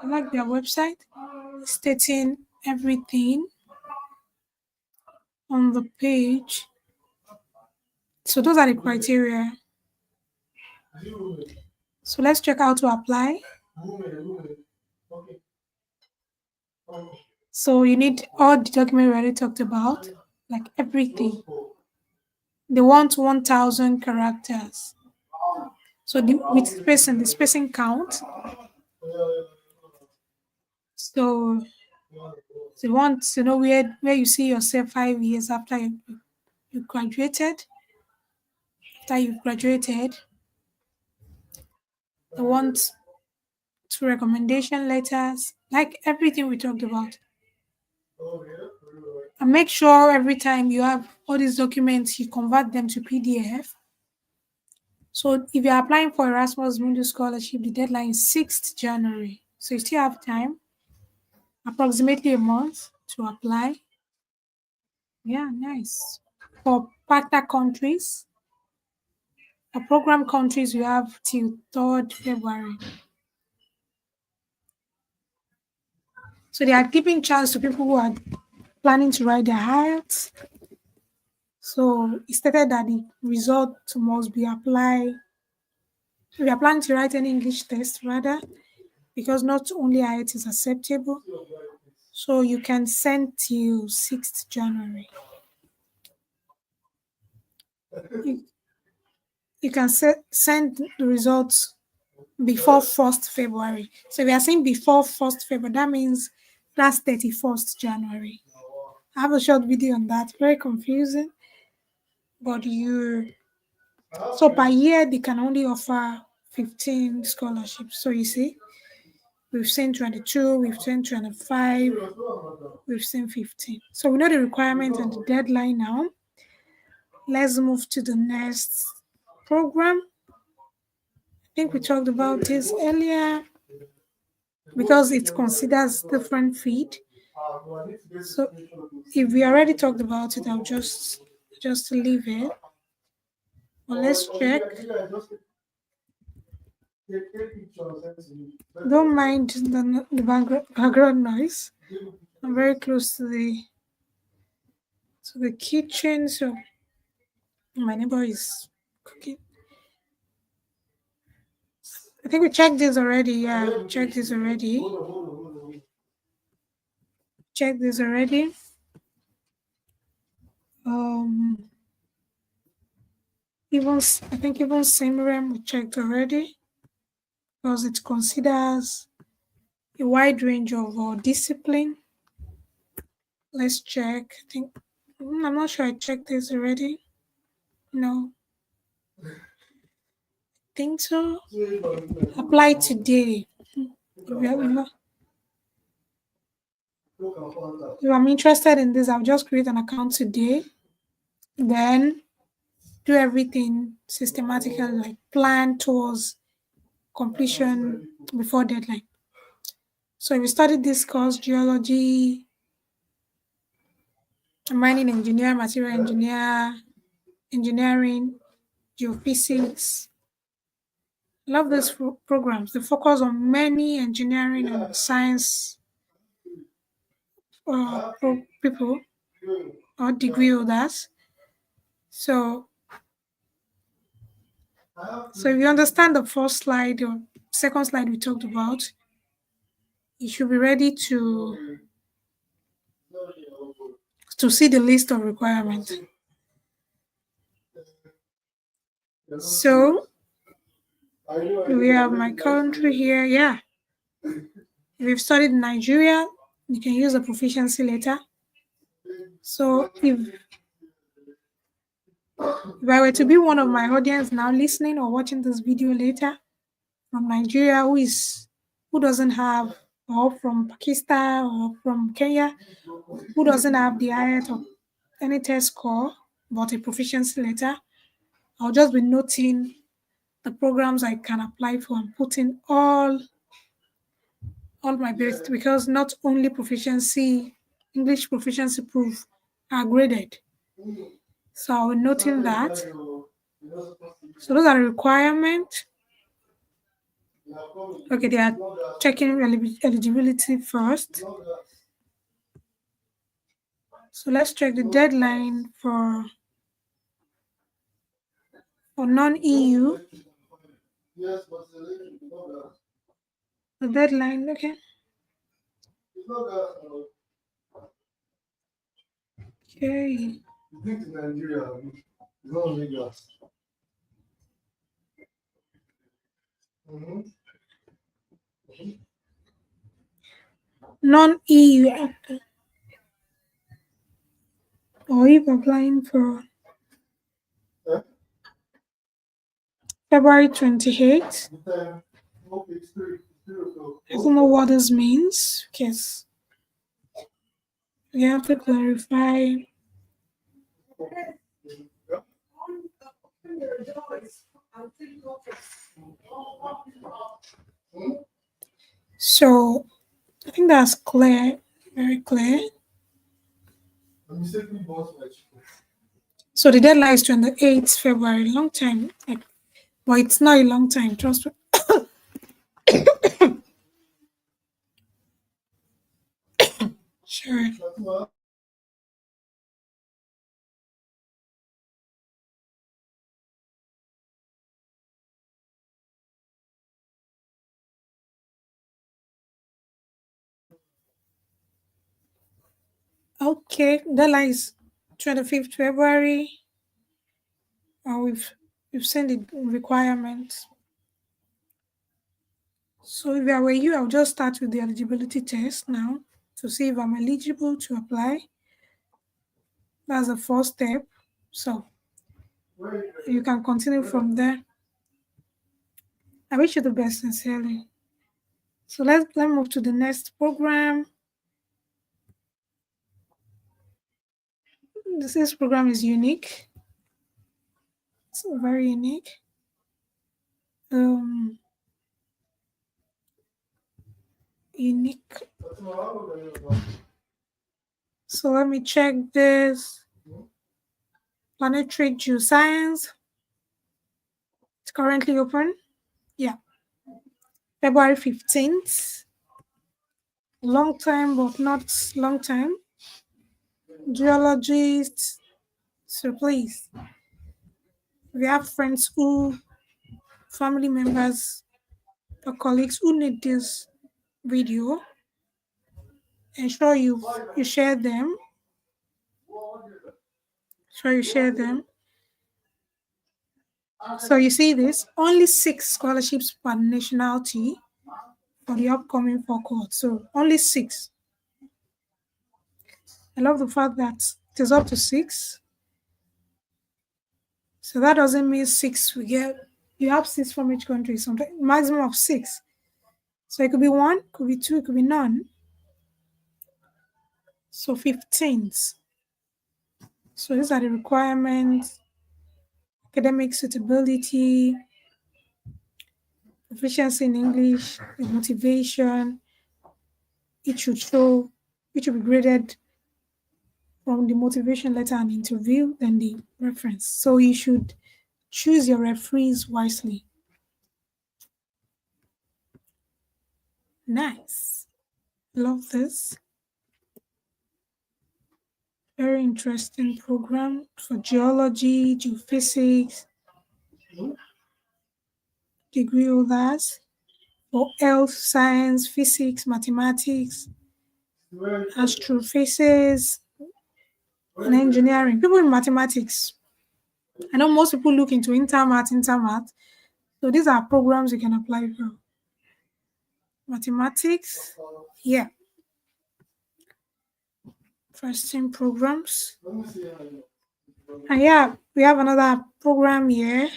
like their website stating everything on the page. So those are the criteria. So let's check how to apply. So you need all the document we already talked about, like everything. They want 1,000 characters. So with spacing, the spacing count. So they want to know where you see yourself 5 years after you graduated. After you've graduated, they want 2 recommendation letters, like everything we talked about. And make sure every time you have all these documents, you convert them to PDF. So if you're applying for Erasmus Mundus Scholarship, the deadline is 6th January. So you still have time, approximately a month to apply. Yeah, nice. For partner countries, for program countries, you have till 3rd February. So they are giving chance to people who are planning to write their IELTS. So it stated that the result must be applied. If you are planning to write any English test, rather, because not only IELTS is acceptable, so you can send till 6th January. You, you can send the results before 1st February. So if you are saying before 1st February, that means that's 31st January. I have a short video on that, very confusing. But so per year they can only offer 15 scholarships. So you see, we've seen 22, we've seen 25, we've seen 15. So we know the requirement and the deadline now. Let's move to the next program. I think we talked about this earlier because it considers different feed. So if we already talked about it, I'll just leave it. Well, let's check. Don't mind the background noise. I'm very close to the kitchen, so my neighbor is cooking. I think we checked this already. Yeah, checked this already. Check this already. Even I think even SIMREM we checked already because it considers a wide range of discipline. Let's check. I think I'm not sure I checked this already. No, I think so. Apply today. If I'm interested in this, I'll just create an account today. Then do everything systematically, like plan towards completion before deadline. So if you studied this course, geology, mining engineer, material engineer, engineering, geophysics. Love these programs. They focus on many engineering and science people or degree holders. So if you understand the first slide or second slide we talked about, you should be ready to see the list of requirements. So we have my country here. Yeah. If you've studied in Nigeria, you can use a proficiency letter. So if I were to be one of my audience now listening or watching this video later from Nigeria who doesn't have, or from Pakistan or from Kenya, who doesn't have the IELTS or any test score but a proficiency letter, I'll just be noting the programs I can apply for and putting all my best, because not only English proficiency proof are graded. So I'll be noting that. So those are the requirements. Okay, they are checking eligibility first. So let's check the deadline for non-EU. The deadline, okay. Okay. Non-EU, or if applying for February 28th. I don't know what this means because we have to clarify. So I think that's clear, very clear. So the deadline is 28th February, long time. But it's not a long time, trust me. Sure. Okay, deadline is 25th February. We've sent the requirements. So if I were you, I'll just start with the eligibility test now to see if I'm eligible to apply. That's the first step. So you can continue from there. I wish you the best sincerely. So let's move to the next program. This program is unique. It's very unique. Um, unique. So let me check this. Planetary Geoscience. It's currently open. Yeah, February 15th. Long time, but not long time. Geologists. So please, if you have friends who, family members, or colleagues who need this video, ensure you share them. Sure you share them. So you see this, only 6 scholarships per nationality for the upcoming forecourt. So only 6. I love the fact that it is up to 6. So that doesn't mean 6 we get. You have 6 from each country, sometimes maximum of 6. So it could be 1, could be 2, it could be none. So 15s. So these are the requirements: academic suitability, proficiency in English, the motivation. It should show, it should be graded from the motivation letter and interview, then the reference. So you should choose your referees wisely. Nice. Love this. Very interesting program for geology, geophysics, degree holders, for health science, physics, mathematics, astrophysics, and engineering. People in mathematics. I know most people look into intermath. So these are programs you can apply for. Mathematics, yeah. Interesting programs. And yeah, we have another program here.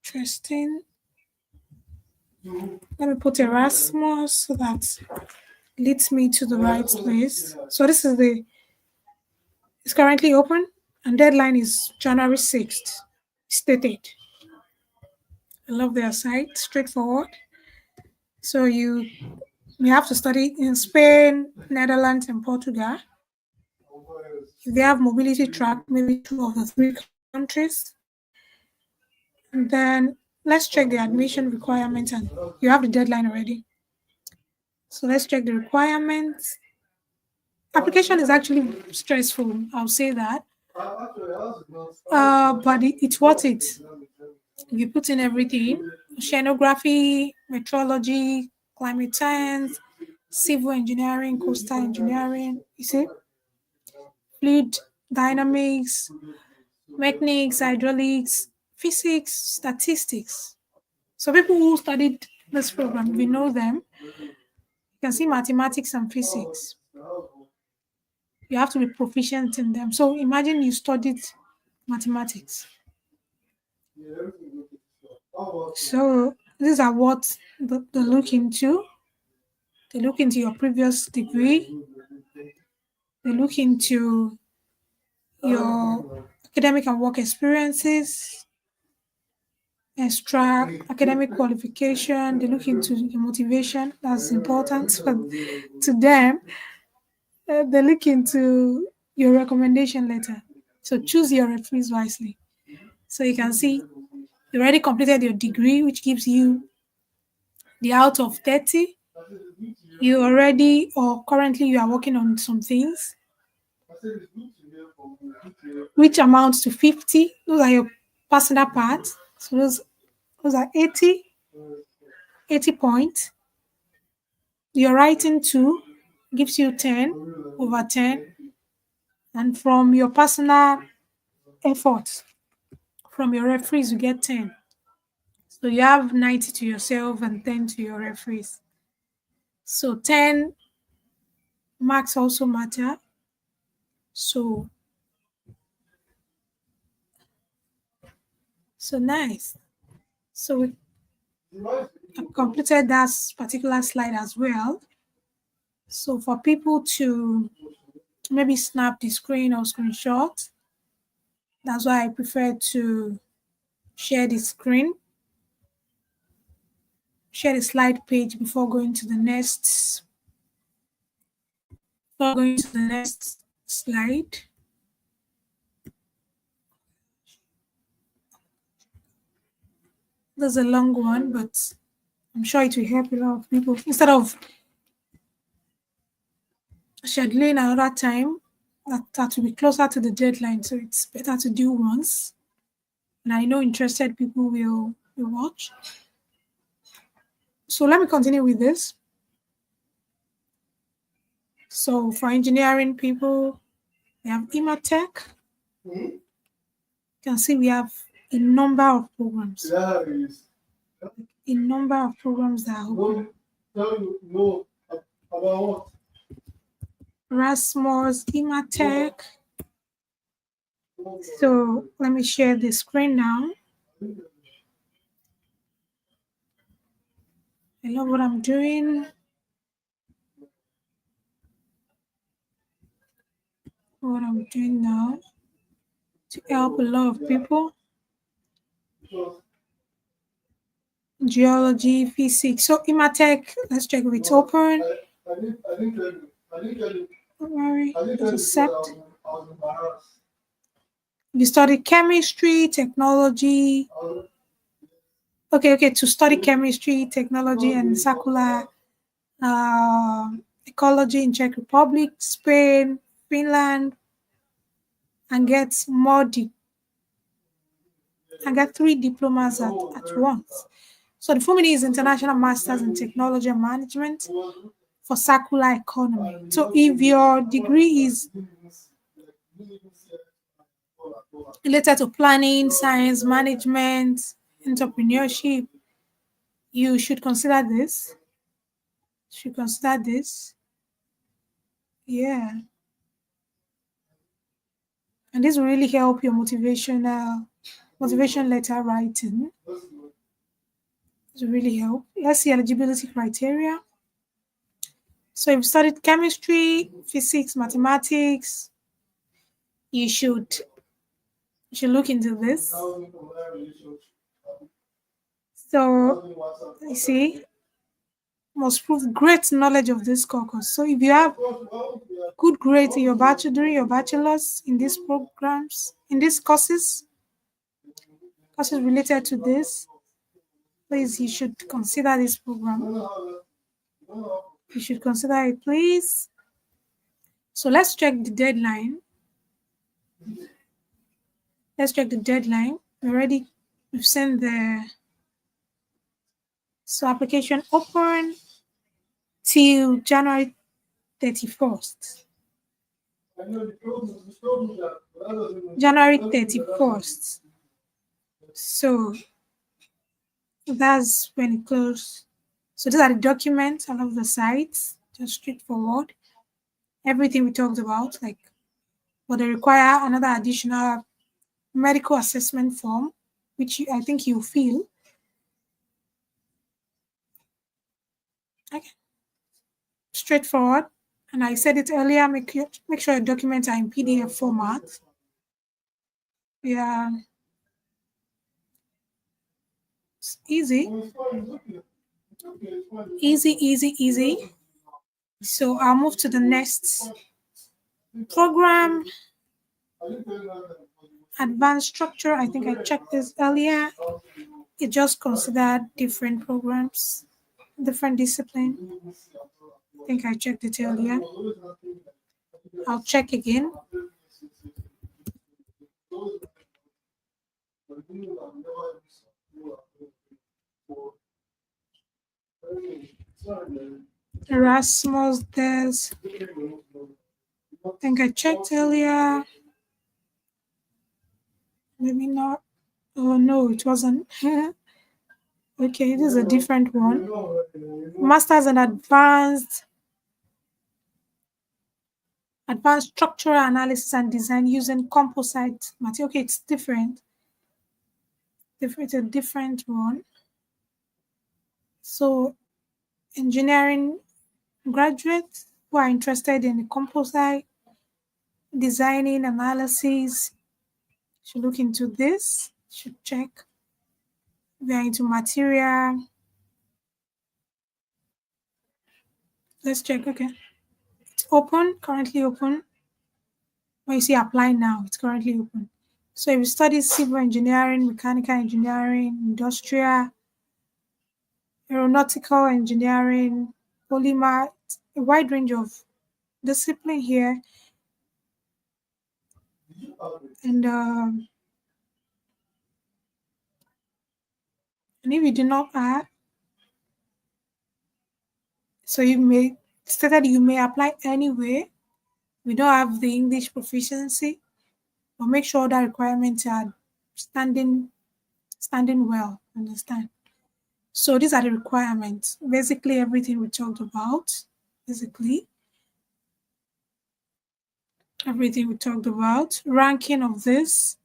Interesting. Let me put Erasmus so that leads me to the right place. So this is it's currently open and deadline is January 6th. Stated. I love their site, straightforward. So you have to study in Spain, Netherlands, and Portugal. If they have mobility track, maybe 2 of the 3 countries. And then let's check the admission requirements, and you have the deadline already. So let's check the requirements. Application is actually stressful, I'll say that. But it's worth it. If you put in everything: oceanography, meteorology, climate science, civil engineering, coastal engineering, you see, fluid dynamics, mechanics, hydraulics, physics, statistics. So people who studied this program, we know them. You can see mathematics and physics. You have to be proficient in them. So imagine you studied mathematics. So these are what they look into. They look into your previous degree. They look into your academic and work experiences, extra academic qualification. They look into your motivation. That's important to them. They look into your recommendation letter. So choose your referees wisely. So you can see you already completed your degree, which gives you the out of 30, you already or currently you are working on some things, which amounts to 50. Those are your personal parts. So those are 80 points. Your writing too gives you 10 over 10. And from your personal effort, from your referees, you get 10. So you have 90 to yourself and 10 to your referees. So 10 marks also matter. So nice. So we have completed that particular slide as well. So for people to maybe snap the screen or screenshot, that's why I prefer to share the screen, share the slide page before going to the next slide. There's a long one, but I'm sure it will help a lot of people. Instead of scheduling another time, that will be closer to the deadline. So it's better to do once. And I know interested people will watch. So let me continue with this. So for engineering people, we have Imatech. You can see we have a number of programs. A number of programs that are open. ERASMUS, Imatech. So let me share the screen now. I love what I'm doing. What I'm doing now to help a lot of people. Geology, physics. So Imatech, let's check if it's open. Don't worry, accept. You study chemistry, technology. Okay, to study chemistry, technology, and circular ecology in Czech Republic, Spain, Finland, and get and get 3 diplomas at once. So the full meaning is International Masters in Technology and Management for Circular Economy. So if your degree is related to planning, science, management, entrepreneurship, you should consider this. Yeah. And this will really help your motivation letter writing. It will really help. Let's see eligibility criteria. So if you studied chemistry, physics, mathematics, you should look into this. So you see, must prove great knowledge of this course. So if you have good grades in your during your bachelor's in these programs, in these courses related to this, please, you should consider this program. You should consider it, please. So let's check the deadline. We've sent the application open till January 31st. January 31st. So that's when it closed. So these are the documents, all of the sites, just straightforward. Everything we talked about, but they require another additional medical assessment form, which I think you fill. Okay. Straightforward. And I said it earlier, make sure your documents are in PDF format. Yeah. It's easy. Easy. So I'll move to the next program. Advanced structure. I think I checked this earlier. It just considered different programs. different discipline. I think I checked it earlier. I'll check again. Erasmus, there's, I think I checked earlier. Maybe not. Oh no, it wasn't. Okay, this is a different one. Masters in advanced structural analysis and design using composite material. Okay, it's different. It's a different one. So engineering graduates who are interested in composite designing analysis should look into this. Should check. We are into material. Let's check. Okay, it's open. Currently open. When you see apply now, it's currently open. So if you study civil engineering, mechanical engineering, industrial, aeronautical engineering, polymer, a wide range of discipline here. And if you do not add, so you may apply anyway. We don't have the English proficiency, but make sure that requirements are standing well. Understand? So these are the requirements. Basically, everything we talked about. Basically, everything we talked about. Ranking of this.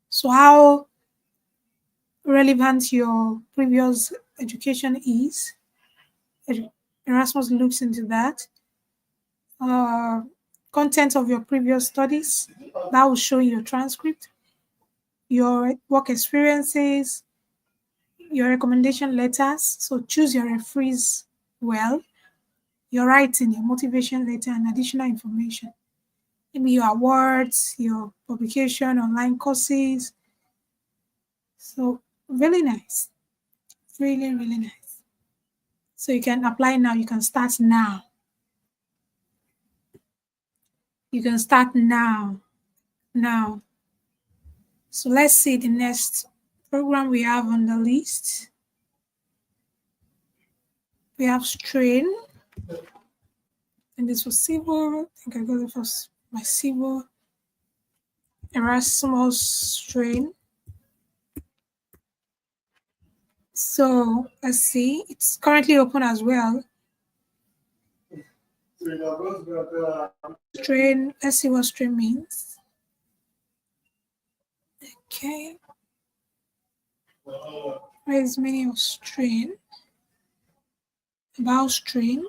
So how relevant your previous education is. Erasmus looks into that. Uh, Content of your previous studies. That will show your transcript, your work experiences, your recommendation letters. So choose your referees well, your writing, your motivation letter, and additional information. Maybe your awards, your publication, online courses. So really nice. Really, really nice. So you can apply now. You can start now. You can start now. Now. So let's see the next program we have on the list. We have strain. And this was civil. I think I got it for my civil. Erasmus strain. So let's see. It's currently open as well. Strain. Let's see what strain means. Okay. What is the meaning of strain? About strain.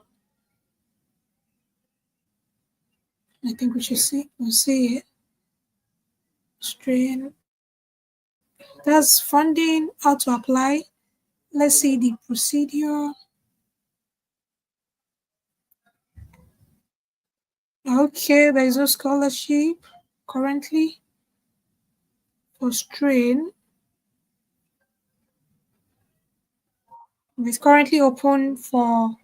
I think we should see. We'll see it. Strain. That's funding. How to apply. Let's see the procedure. Okay, there is no scholarship currently for strain. It's currently open for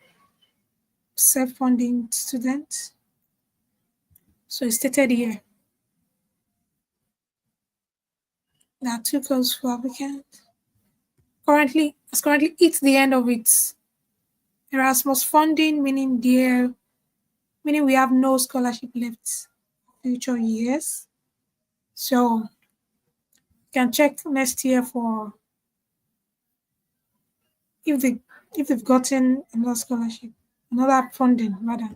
self-funding students. So it's stated here. There are two calls for applicants. It's currently it's the end of its Erasmus funding, meaning we have no scholarship left future years. So you can check next year for if they've gotten another scholarship, another funding rather.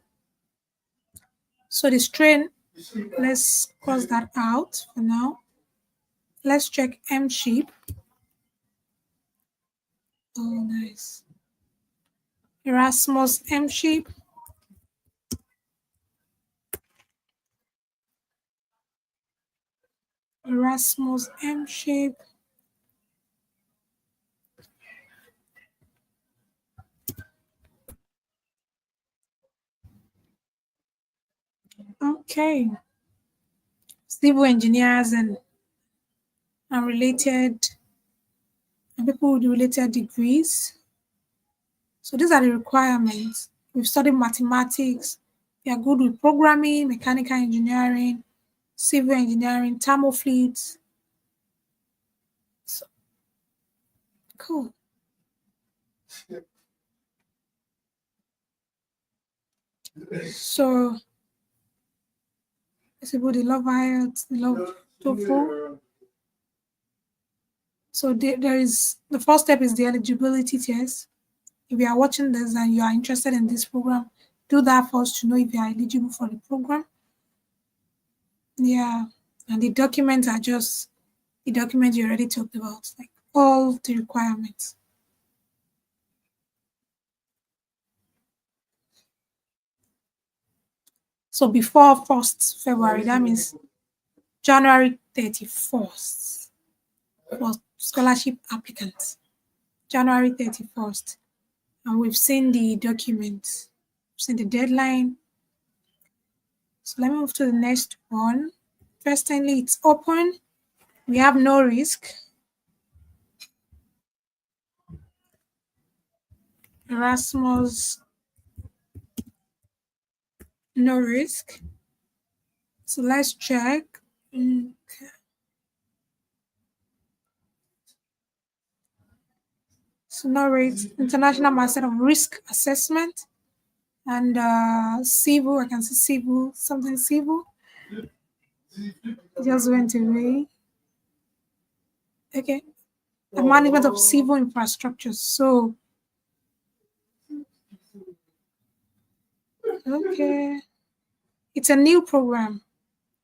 So the strain, let's cross that out for now. Let's check M-ship. Oh, nice. Erasmus M-ship. Erasmus M-ship. Okay. Civil engineers and related and people with related degrees. So these are the requirements. We've studied mathematics. We are good with programming, mechanical engineering, civil engineering, thermofluids. So, cool. So it's about the love IELTS, the love TOEFL. So there is the first step is the eligibility test. If you are watching this and you are interested in this program, do that first to know if you are eligible for the program. Yeah, and the documents are just the documents you already talked about, like all the requirements. So before 1st February, that means January 31st for scholarship applicants. January 31st. And we've seen the documents, we've seen the deadline. So let me move to the next one. Interestingly, it's open. We have no risk. Erasmus, no risk. So let's check. Okay. So no risk. International Master of Risk Assessment and civil. I can see civil, something civil. It just went away. Okay. The management of civil infrastructure. So, okay. It's a new program.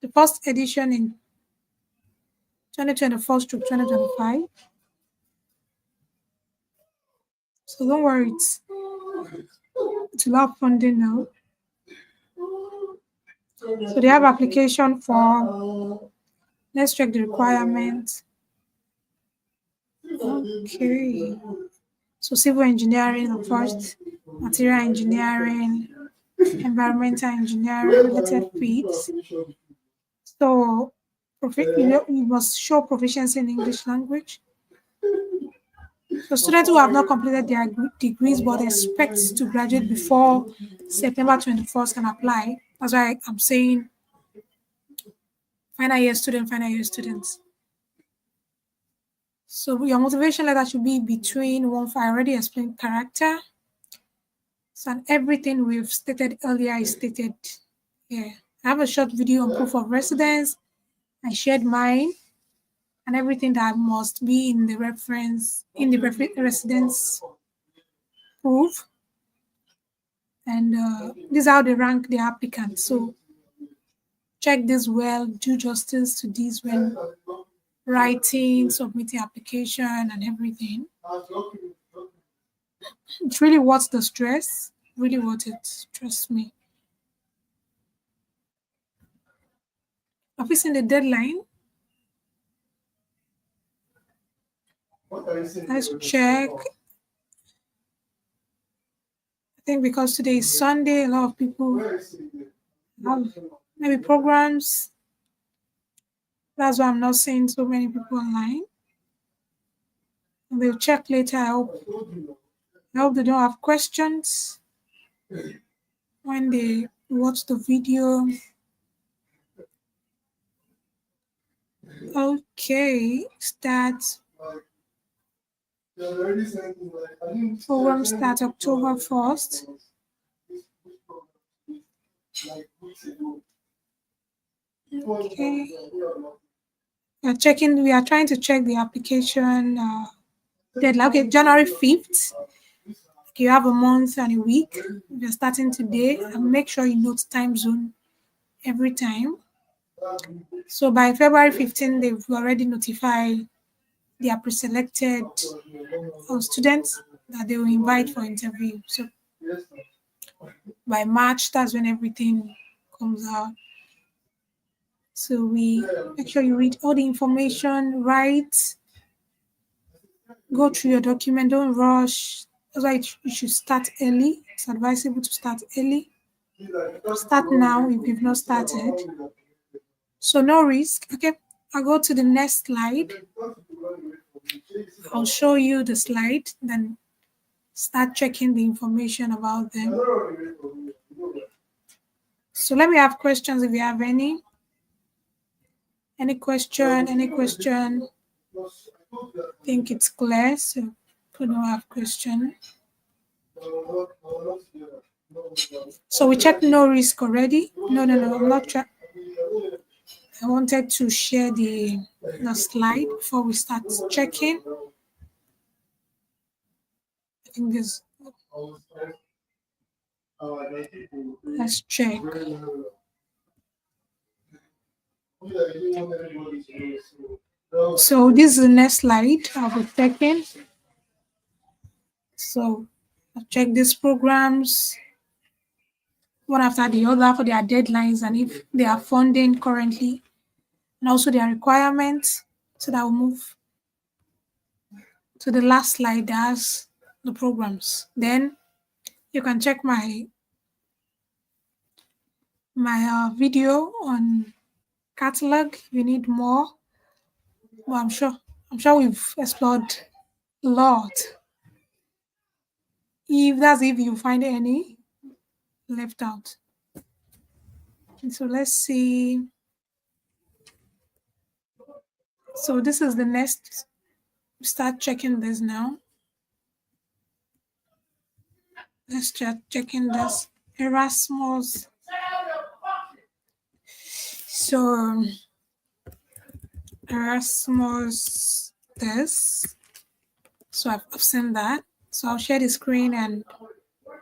The first edition in 2024 to 2025. So don't worry, it's a lot of funding now. So they have application form. Let's check the requirements. Okay. So civil engineering the first, material engineering, environmental engineering, related fields. So you must show proficiency in English language. So students who have not completed their degrees but expect to graduate before September 21st can apply. That's why I'm saying final year students. So your motivation letter should be between one. I already explained character. So and everything we've stated earlier is stated here. I have a short video on proof of residence. I shared mine and everything that must be in the reference in the residence proof. And this is how they rank the applicants. So check this well, do justice to this when writing, submitting application and everything. It's really worth the stress, really worth it, trust me. Have you seen the deadline? Let's check. I think because today is Sunday, a lot of people have maybe programs. That's why I'm not seeing so many people online. And they'll check later. I hope they don't have questions when they watch the video. Okay, start. Program start October 1st. Okay. We are trying to check the application deadline. Okay, January 5th. Okay, you have a month and a week. You're starting today, and make sure you note time zone every time. So by February 15th, they've already notified their pre-selected students that they will invite for interview. So by March, that's when everything comes out. So we make sure you read all the information, write, go through your document, don't rush. That's why you should start early. It's advisable to start early. Start now if you've not started. So no risk. Okay, I'll go to the next slide. I'll show you the slide, then start checking the information about them. So let me have questions if you have any. Any question? Any question? I think it's clear. So we don't have question. So we checked no risk already. No. I'm not. I wanted to share the slide before we start checking. I think this. Let's check. So this is the next slide I'll be checking. So I'll check these programs one after the other for their deadlines and if they are funding currently and also their requirements. So that will move to the last slide that has the programs. Then you can check my video on catalog if you need more. Well, I'm sure we've explored a lot. If you find any left out. And so let's see. So this is the next. Start checking this now. Let's start checking this Erasmus. So Erasmus this. So I've seen that. So I'll share the screen and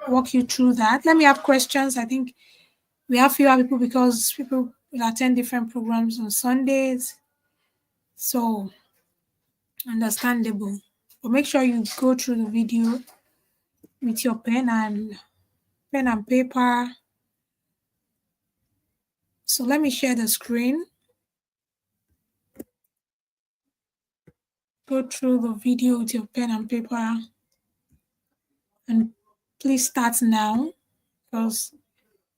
walk you through that. Let me have questions. I think we have fewer people because people will attend different programs on Sundays. So understandable. But make sure you go through the video with your pen and paper. So let me share the screen. Go through the video with your pen and paper. And please start now because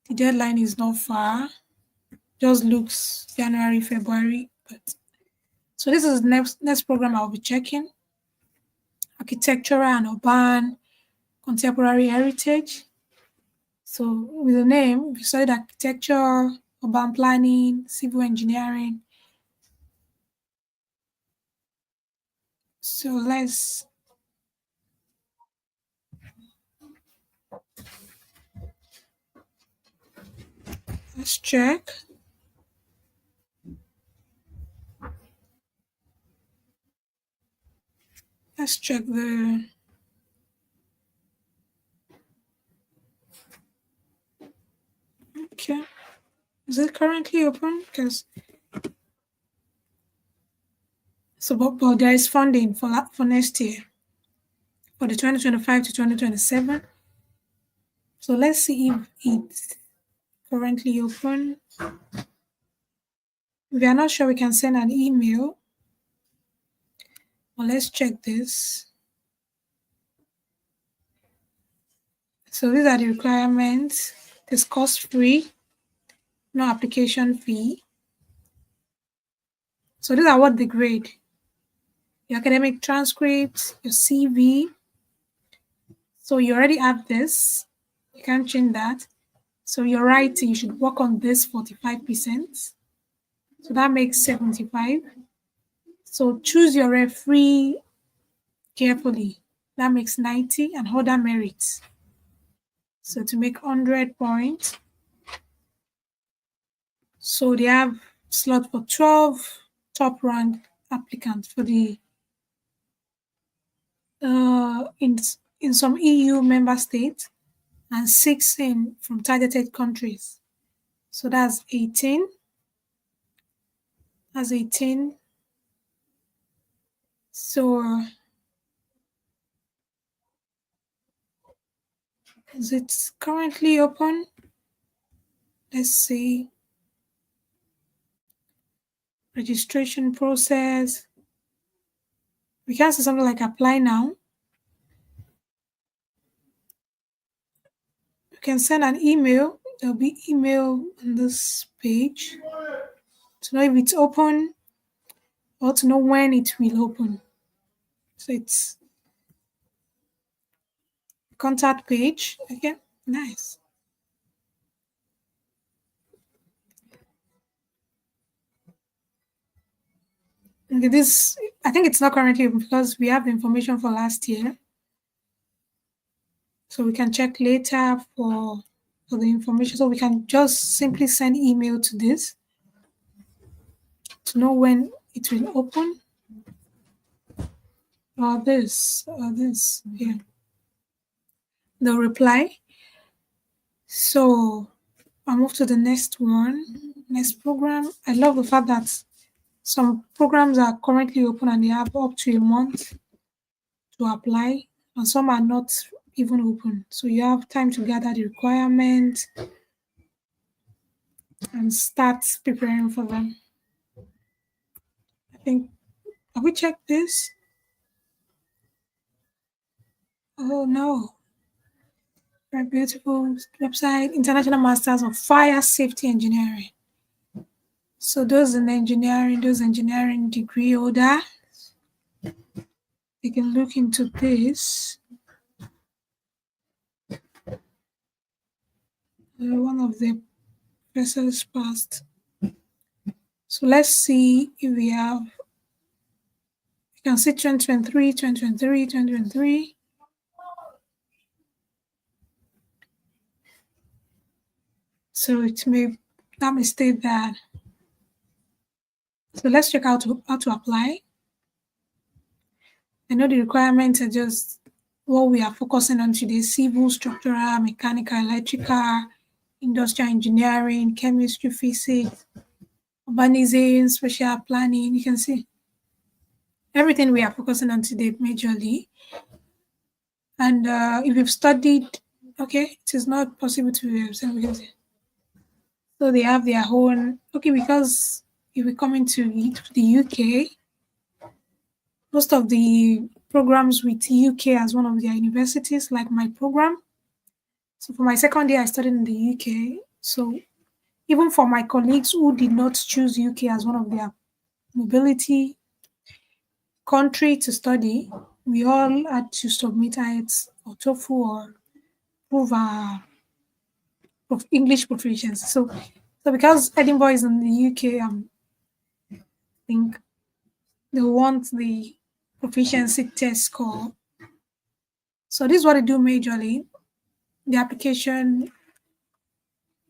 the deadline is not far. Just looks January, February. But so this is the next program I'll be checking. Architectural and urban contemporary heritage. So with the name, we studied architecture, urban planning, civil engineering. So let's check. Let's check the okay. Is it currently open? Because so but there is funding for next year for the 2025 to 2027. So let's see if it's currently open. If we are not sure, we can send an email. Well, let's check this. So these are the requirements. It's cost-free, no application fee. So these are what they grade. Your academic transcripts, your CV. So you already have this. You can't change that. So your writing, you should work on this 45%. So that makes 75. So choose your referee carefully. That makes 90 and other merits. So to make 100 points. So they have slot for 12 top ranked applicants for the in some EU member states and 6 from targeted countries. So that's 18. That's 18. So is it currently open? Let's see. Registration process. We can see something like apply now. You can send an email. There'll be email on this page to know if it's open or to know when it will open. So it's contact page. Okay, nice. Okay, this, I think it's not currently open because we have the information for last year. So we can check later for the information. So we can just simply send email to this to know when it will open. Or this, yeah. They'll reply. So I'll move to the next one. Next program. I love the fact that some programs are currently open and they have up to a month to apply, and some are not even open. So you have time to gather the requirements and start preparing for them. I think, have we checked this? Oh no. Very beautiful website, International Masters of Fire Safety Engineering. So those engineering degree holder, they can look into this. One of the professors passed. So let's see if we have, you can see 2023, 2023, 2023. So that may state that. So let's check out how to apply. I know the requirements are just what we are focusing on today: civil, structural, mechanical, electrical, industrial engineering, chemistry, physics, urbanism, spatial planning. You can see everything we are focusing on today majorly. And if you've studied, okay, it is not possible to so they have their own, okay, because if we come into the UK, most of the programs with UK as one of their universities, like my program. So for my second year, I studied in the UK. So even for my colleagues who did not choose UK as one of their mobility country to study, we all had to submit IELTS or TOEFL or prove our English proficiency. So because Edinburgh is in the UK, I think they want the proficiency test score. So this is what I do majorly. The application,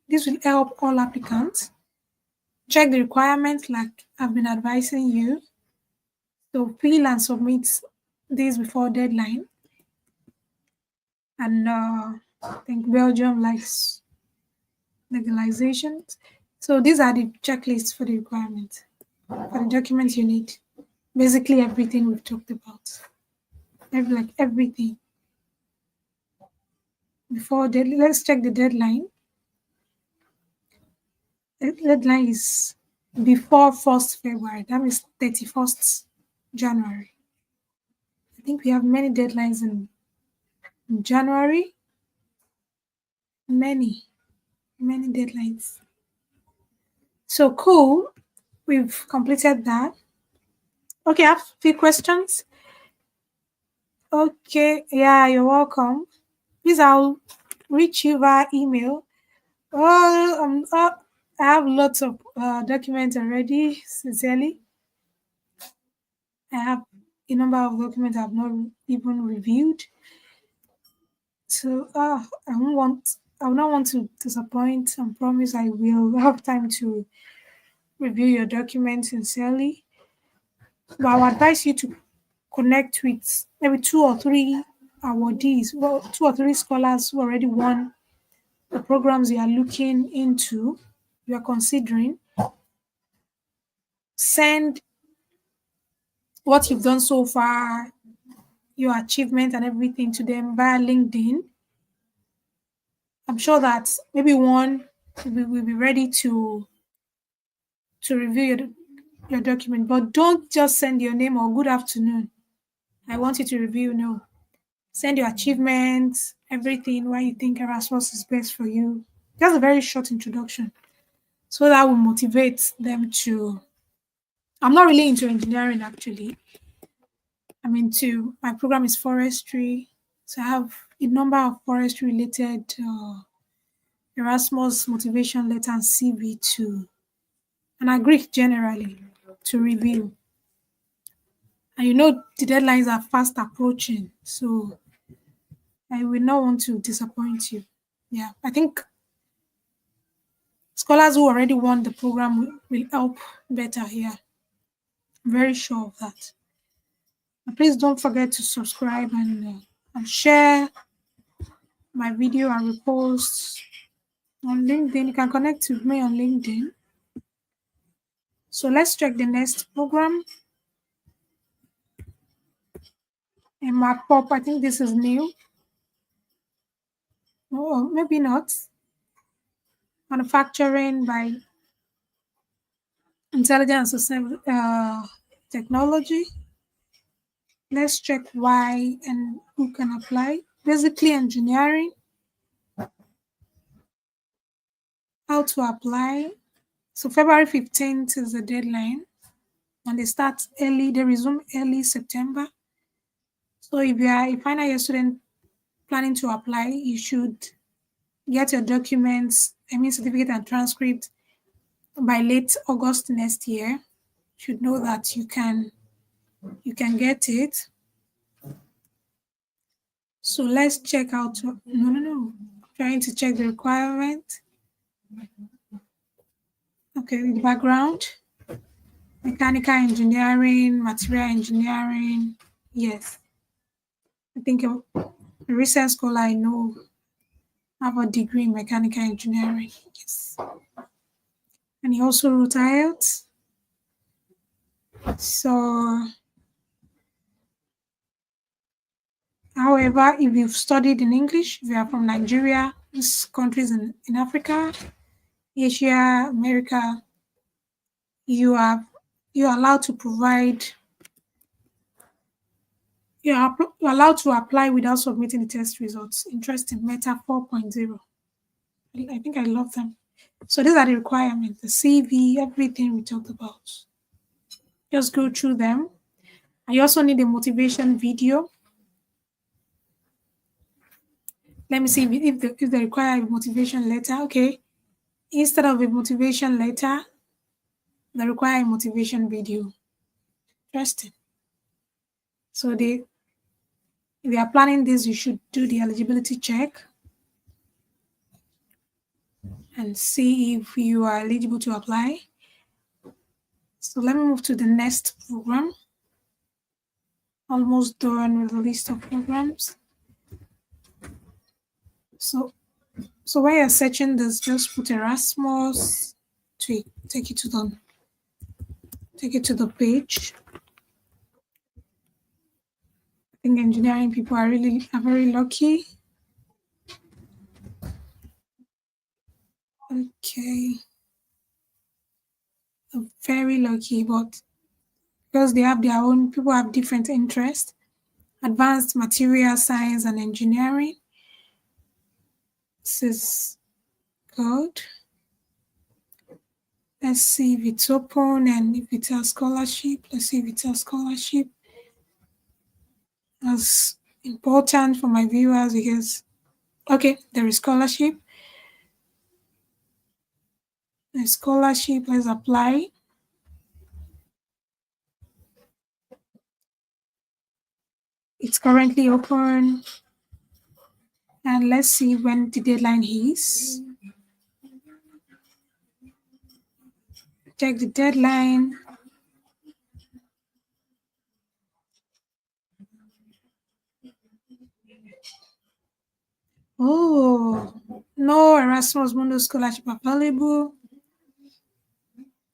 this will help all applicants check the requirements like I've been advising you. So fill and submit this before deadline. And I think Belgium likes legalization. So these are the checklists for the requirements, for the documents you need. Basically everything we've talked about. Everything. Let's check the deadline. The deadline is before 1st February. That means 31st January. I think we have many deadlines in January. Many deadlines. So cool. We've completed that. Okay, I have a few questions. Okay, yeah, you're welcome. Please, I'll reach you via email. I have lots of documents already, sincerely. I have a number of documents I've not even reviewed. So I will not want to disappoint and promise I will have time to review your documents sincerely. But I would advise you to connect with maybe 2 or 3 awardees, well, 2 or 3 scholars who already won the programs you are looking into, you are considering. Send what you've done so far, your achievement and everything to them via LinkedIn. I'm sure that maybe one will be ready to review your document, but don't just send your name or good afternoon. I want you to review. No, send your achievements, everything, why you think Erasmus is best for you. Just a very short introduction, so that will motivate them to. I'm not really into engineering actually. I'm into, my program is forestry, So I have a number of forestry related Erasmus motivation letter and CV and agree generally to review. And you know the deadlines are fast approaching, so I will not want to disappoint you. Yeah, I think scholars who already won the program will help better here. I'm very sure of that. And please don't forget to subscribe and share my video and repost on LinkedIn. You can connect with me on LinkedIn. So let's check the next program. And my pop, I think this is new. Oh, maybe not. Manufacturing by intelligence and technology. Let's check why and who can apply. Basically, engineering, how to apply. So February 15th is the deadline, and they start early. They resume early September. So if you are a final year student planning to apply, you should get your documents, I mean certificate and transcript by late August next year. You should know that you can get it. So let's check out. No. Trying to check the requirement. Okay, the background. Mechanical engineering, material engineering. Yes. I think a recent scholar I know have a degree in mechanical engineering. Yes. And he also wrote IELTS. So, however, if you've studied in English, if you are from Nigeria, these countries in Africa, Asia, America, you're allowed to provide you're allowed to apply without submitting the test results. Interesting. Meta 4.0. I think I love them. So these are the requirements, the CV, everything we talked about. Just go through them. And you also need a motivation video. Let me see if they require a motivation letter. Okay. Instead of a motivation letter, they require a motivation video. Interesting. So if you are planning this, you should do the eligibility check and see if you are eligible to apply. So let me move to the next program. Almost done with the list of programs. So when you're searching this, just put Erasmus to take it to the page. I think engineering people are very lucky. Okay. I'm very lucky, but because they have their own, people have different interests. Advanced material science and engineering. This is good. Let's see if it's open and if it's a scholarship. Let's see if it's a scholarship. That's important for my viewers because, okay, there is scholarship. The scholarship, let's apply. It's currently open. And let's see when the deadline is. Check the deadline. Oh, no Erasmus Mundus scholarship available.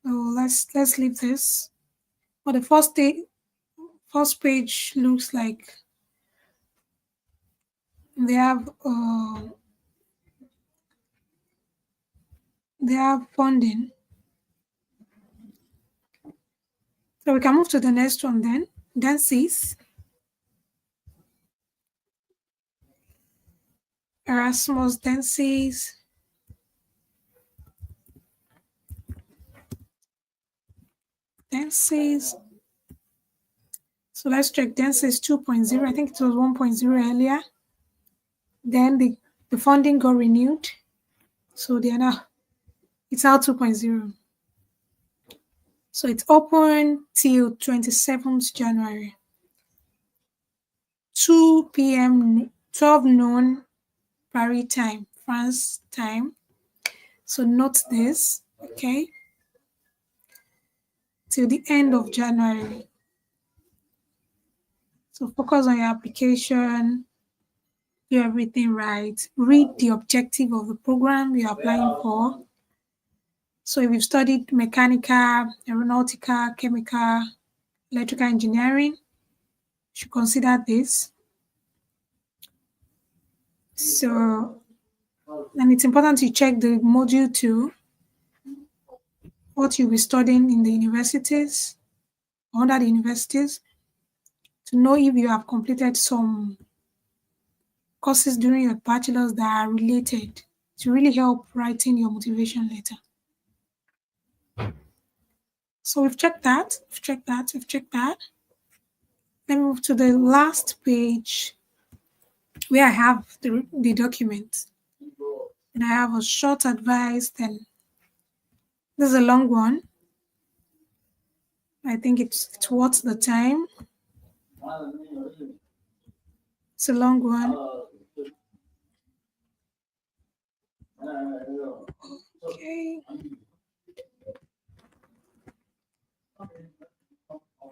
Oh, let's leave this. But the first page looks like they have funding. So we can move to the next one then. Dances. Erasmus dances. Dances. So let's check dances 2.0. I think it was 1.0 earlier. Then the funding got renewed. So they are now, it's now 2.0. So it's open till 27th January, 2 p.m., 12 noon Paris time, France time. So note this, okay, till the end of January. So focus on your application, do everything right, read the objective of the program you're applying for. So if you've studied mechanical, aeronautical, chemical, electrical engineering, you should consider this. So, and it's important to check the module 2, what you'll be studying in the universities, under the universities, to know if you have completed some courses during your bachelor's that are related to really help writing your motivation letter. So we've checked that, we've checked that. Let me move to the last page where I have the document. And I have a short advice, then this is a long one. I think it's worth the time. It's a long one. Okay.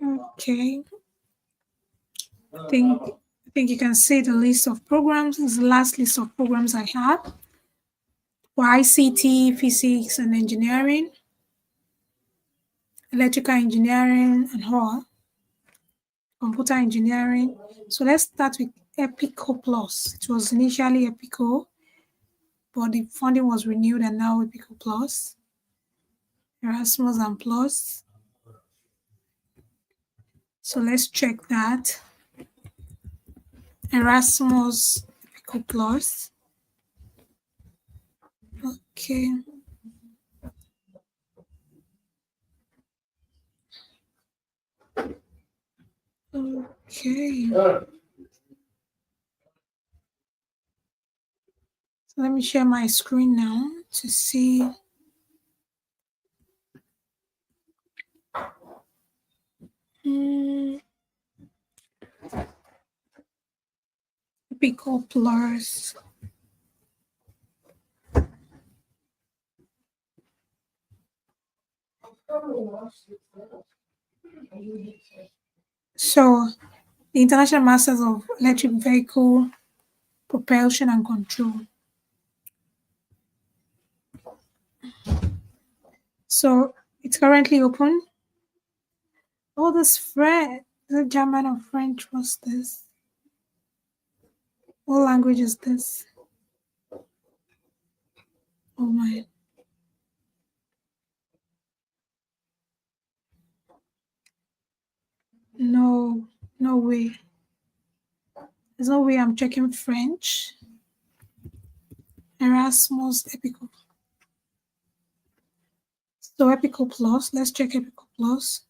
Okay. I think you can see the list of programs. This is the last list of programs I have for ICT, physics, and engineering, electrical engineering, and all, computer engineering. So let's start with EPICO Plus. It was initially EPICO, but the funding was renewed and now EPICO Plus, ERASMUS and Plus. So let's check that. ERASMUS EPICO Plus. Okay. Okay. So let me share my screen now to see. EPICO Plus. So the International Masters of Electric Vehicle Propulsion and Control. So it's currently open. All this French, the German or French, what's this? What language is this? Oh my. No, no way. There's no way I'm checking French. Erasmus Epico. So Epico Plus, let's check Epico Plus.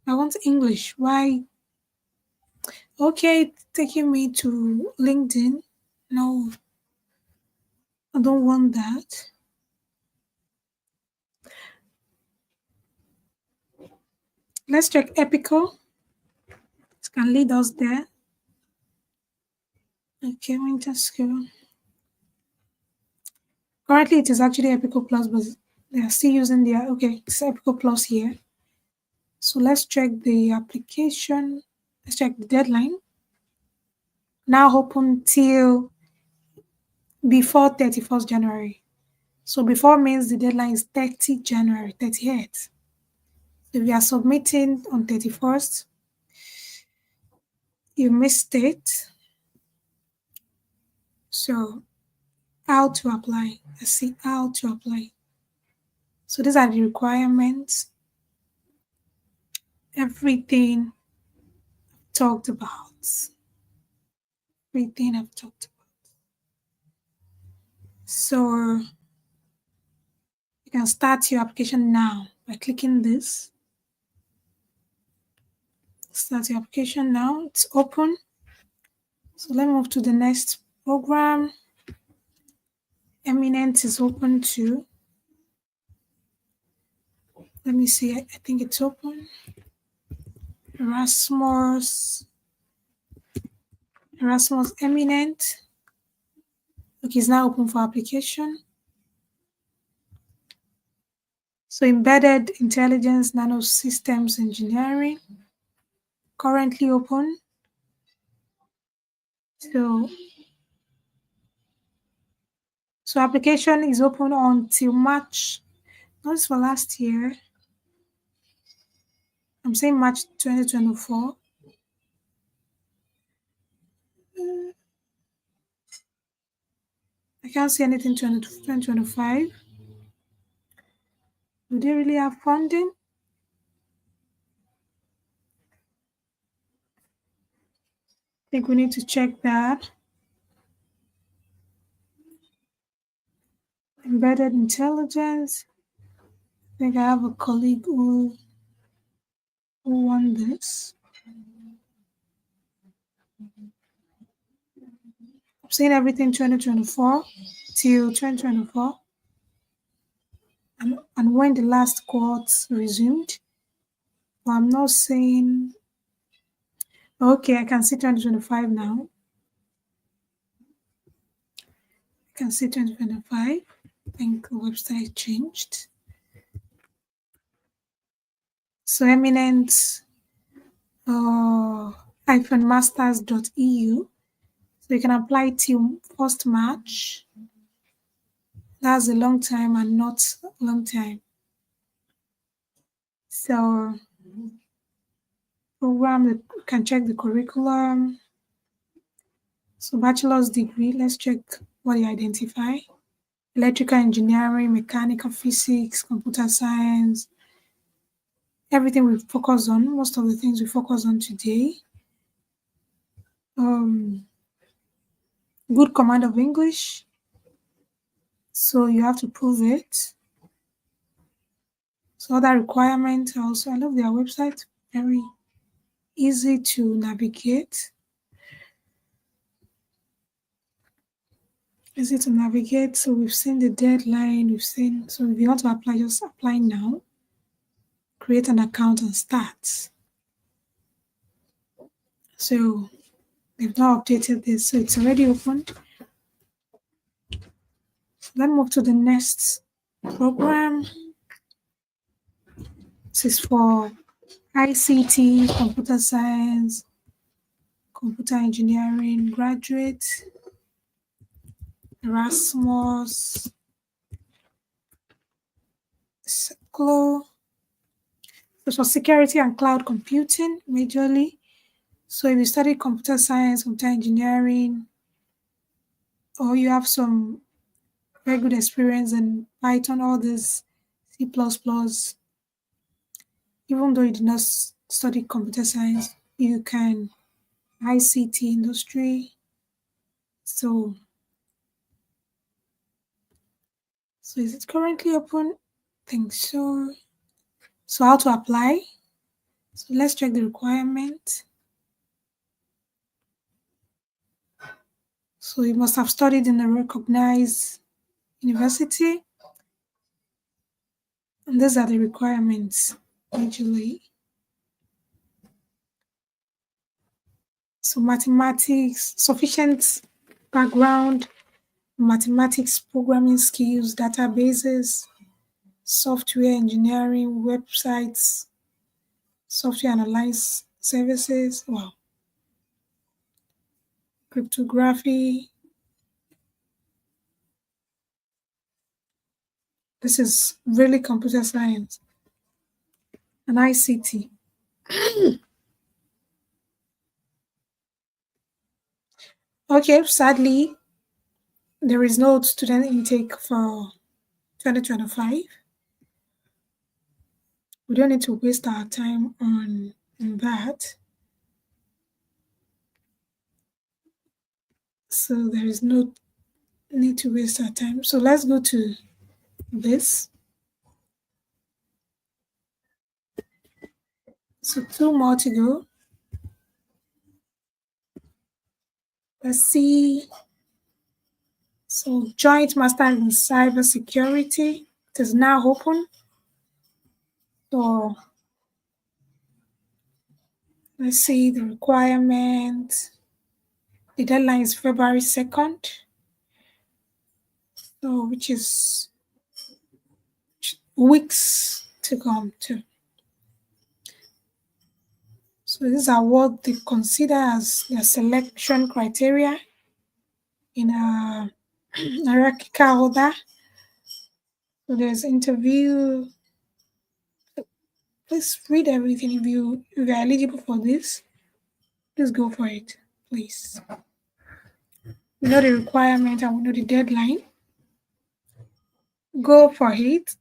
I want English. Why? Okay, it's taking me to LinkedIn. No, I don't want that. Let's check Epico. It can lead us there. Okay, let me just go. Currently, it is actually Epico Plus, but they are still using their, okay, it's Epico Plus here. So let's check the application. Let's check the deadline. Now open till before 31st January. So before means the deadline is 30 January, 38th. If you are submitting on 31st, you missed it. So how to apply? Let's see how to apply. So these are the requirements. Everything talked about. Everything I've talked about. So you can start your application now by clicking this. Start your application now. It's open. So let me move to the next program. Eminent is open too. Let me see, I think it's open. Erasmus Eminent. Okay, it's now open for application. So embedded intelligence nanosystems engineering, currently open. So application is open until March. Not for last year. I'm saying March 2024. I can't see anything 2025. Do they really have funding? I think we need to check that. Embedded intelligence. I think I have a colleague who won this. I'm saying everything 2024 till 2024. And when the last cohort resumed. But I'm not saying. Okay, I can see 2025 now. I can see 2025. I think the website changed. So eminent masters.eu. So you can apply till 1st March. That's a long time and not a long time. So program, you can check the curriculum. So bachelor's degree, let's check what you identify. Electrical engineering, mechanical physics, computer science, everything we focus on, most of the things we focus on today. Good command of English. So you have to prove it. So other requirements also, I love their website, very easy to navigate. Easy to navigate. So we've seen the deadline, so if you want to apply, just apply now. Create an account and start. So they've not updated this, so it's already open. So let's move to the next program. This is for ICT, computer science, computer engineering graduate, ERASMUS, SECLO. So for security and cloud computing, majorly. So if you study computer science, computer engineering, or you have some very good experience in Python, all this, C++, even though you did not study computer science, you can ICT industry. So is it currently open? I think so. So how to apply? So let's check the requirement. So you must have studied in a recognized university. And these are the requirements, majorly. So mathematics, sufficient background, mathematics, programming skills, databases, software engineering, websites, software analysis services, wow, cryptography. This is really computer science and ICT. Okay, sadly, there is no student intake for 2025. We don't need to waste our time on that. So there is no need to waste our time. So let's go to this. So 2 more to go. Let's see So Joint Master in Cybersecurity, it is now open. So let's see the requirement. The deadline is February 2nd, so which is weeks to come too. So these are what they consider as their selection criteria in a hierarchical order. So there's interview. Please read everything. If you're eligible for this, please go for it. Please. We know the requirement and we know the deadline. Go for it.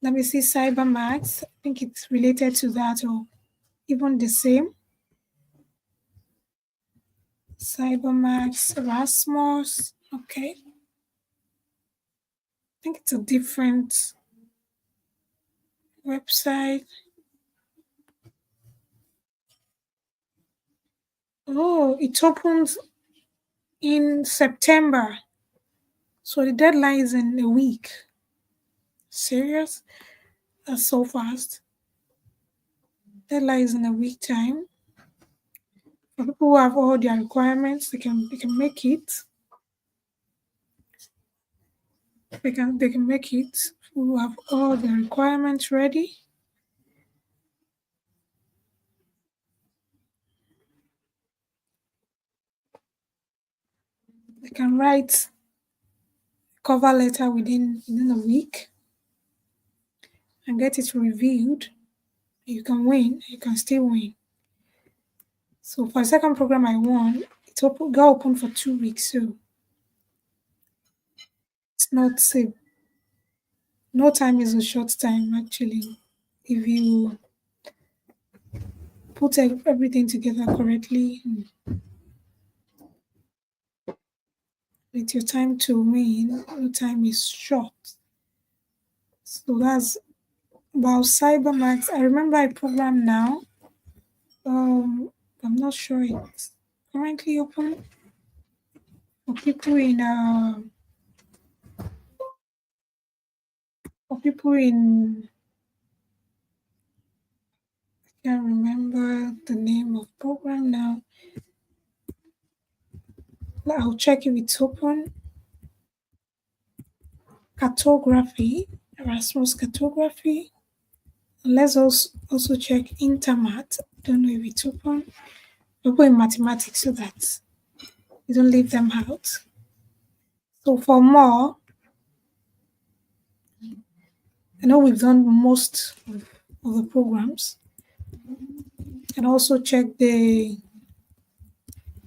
Let me see cyber maths. I think it's related to that or even the same. Cyber maths, ERASMUS. Okay. I think it's a different website. Oh, it opens in September. So the deadline is in a week. Serious? That's so fast. Deadline is in a week time. For people who have all their requirements, they can make it. They can make it. Who have all the requirements ready. They can write cover letter within a week and get it reviewed. You can win. You can still win. So for the second program I won, got open for 2 weeks. So it's not safe. No time is a short time actually. If you put everything together correctly, with your time to win, your time is short. So that's about CyberMax. I remember a program now. I'm not sure it's currently open for people in I can't remember the name of program now. I'll check if it's open. Cartography, Erasmus cartography. Let's also check Intermat. Don't know if it's open. People in mathematics so that you don't leave them out. So for more, I know we've done most of the programs. And also check the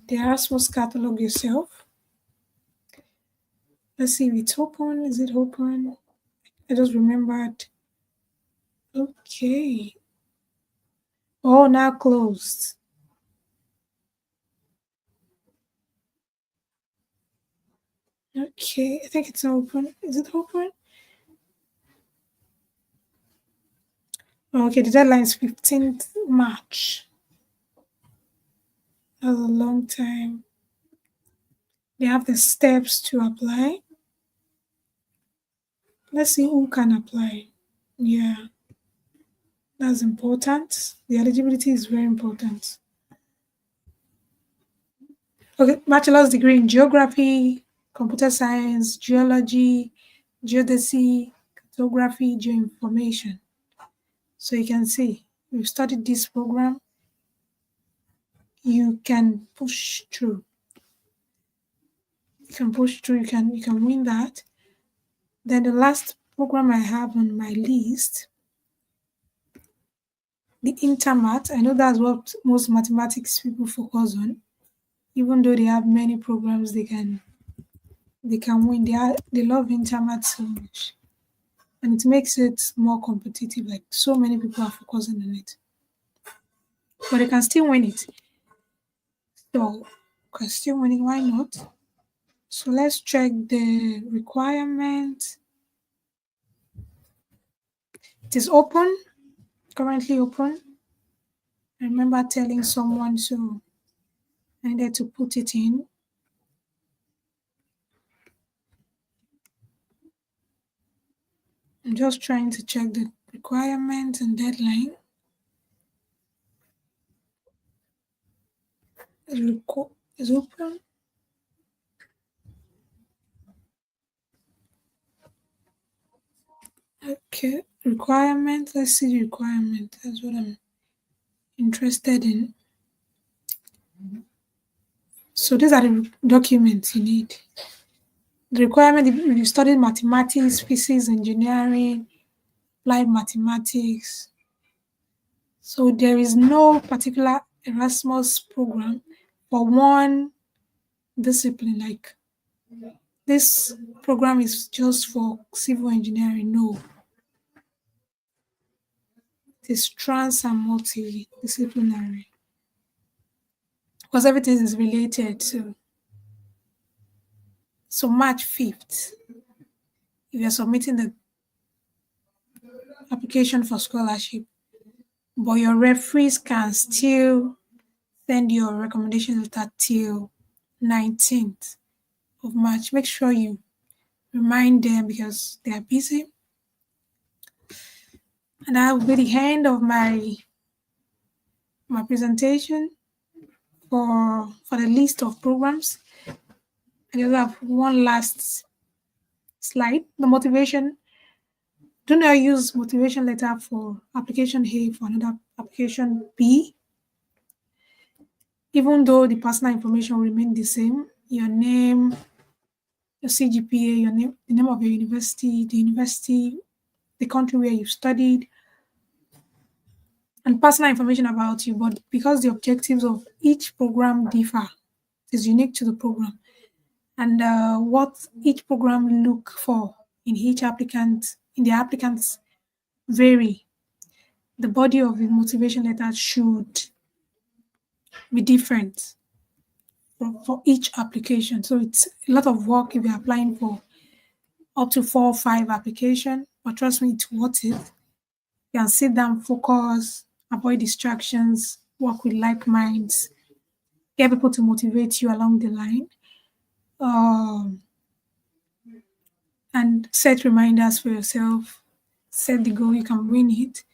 Erasmus catalog yourself. Let's see if it's open. Is it open? I just remembered. Okay. Oh, now closed. Okay, I think it's open. Is it open? Okay, the deadline is 15th March. That's a long time. They have the steps to apply. Let's see who can apply. Yeah, that's important. The eligibility is very important. Okay, bachelor's degree in geography, computer science, geology, geodesy, cartography, geoinformation. So you can see, if you studied this program, you can push through. You can push through, you can win that. Then the last program I have on my list, the Intermat. I know that's what most mathematics people focus on. Even though they have many programs they can win. They love Intermat so much. And it makes it more competitive. Like so many people are focusing on it. But they can still win it. So can still win it, why not? So let's check the requirement. It is open, currently open. I remember telling someone so I needed to put it in. I'm just trying to check the requirement and deadline. Is open. Okay, requirement. Let's see the requirement. That's what I'm interested in. So these are the documents you need. The requirement, if you study mathematics, physics, engineering, applied mathematics. So there is no particular Erasmus program for one discipline. Like this program is just for civil engineering. No, it is trans and multidisciplinary because everything is related to. So March 5th, if you're submitting the application for scholarship, but your referees can still send your recommendation letter till 19th of March. Make sure you remind them because they are busy. And that will be the end of my presentation for the list of programs. I just have one last slide. The motivation. Do not use motivation letter for application A for another application B, even though the personal information will remain the same. Your name, your CGPA, your name, the name of your university, the country where you studied, and personal information about you. But because the objectives of each program differ, it is unique to the program, and what each program look for in the applicants vary. The body of the motivation letter should be different for each application. So it's a lot of work if you're applying for up to 4 or 5 applications. But trust me, it's worth it. You can sit down, focus, avoid distractions, work with like minds, get people to motivate you along the line, um, and set reminders for yourself. Set the goal, you can win it.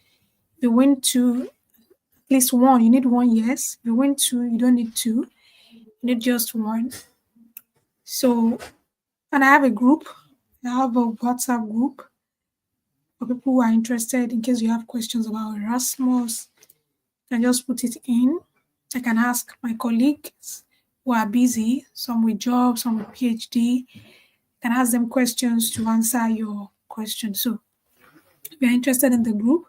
If you win two, at least one, you need one, yes. If you win two, you don't need two, you need just one. So, and I have a group, I have a WhatsApp group for people who are interested in case you have questions about Erasmus. You can just put it in. I can ask my colleagues who are busy, some with jobs, some with PhD. I can ask them questions to answer your questions. So if you're interested in the group,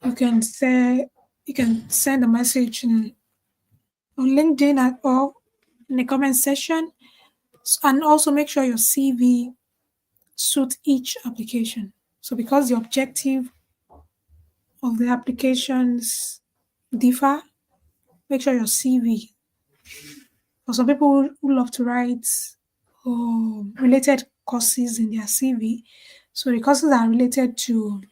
you can send a message on LinkedIn or in the comment section, and also make sure your CV suit each application. So because the objective of the applications differ, make sure your CV. For some people who love to write related courses in their CV, so the courses that are related to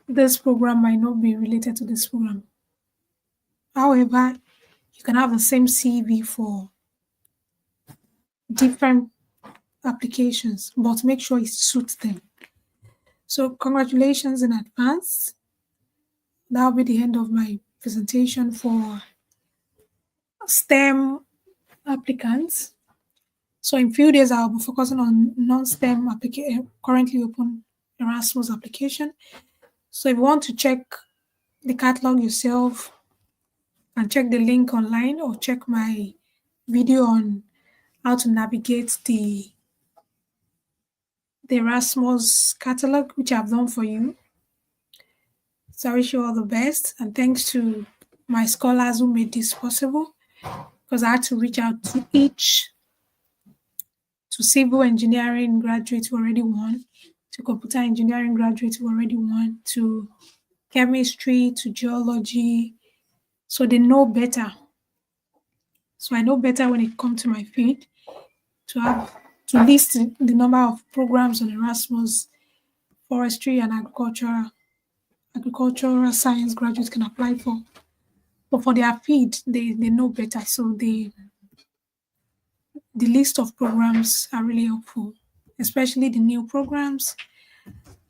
this program might not be related to this program. However, you can have the same CV for different applications, but make sure it suits them. So congratulations in advance. That'll be the end of my presentation for STEM applicants. So in few days, I'll be focusing on non-STEM currently open Erasmus application. So if you want to check the catalog yourself and check the link online or check my video on how to navigate the Erasmus catalog, which I've done for you. So I wish you all the best, and thanks to my scholars who made this possible, because I had to reach out to civil engineering graduates who already won, to computer engineering graduates who already won, to chemistry, to geology, so they know better. So I know better when it comes to my field to list the number of programs on Erasmus, forestry and agricultural science graduates can apply for. But for their feed, they know better. So the list of programs are really helpful, especially the new programs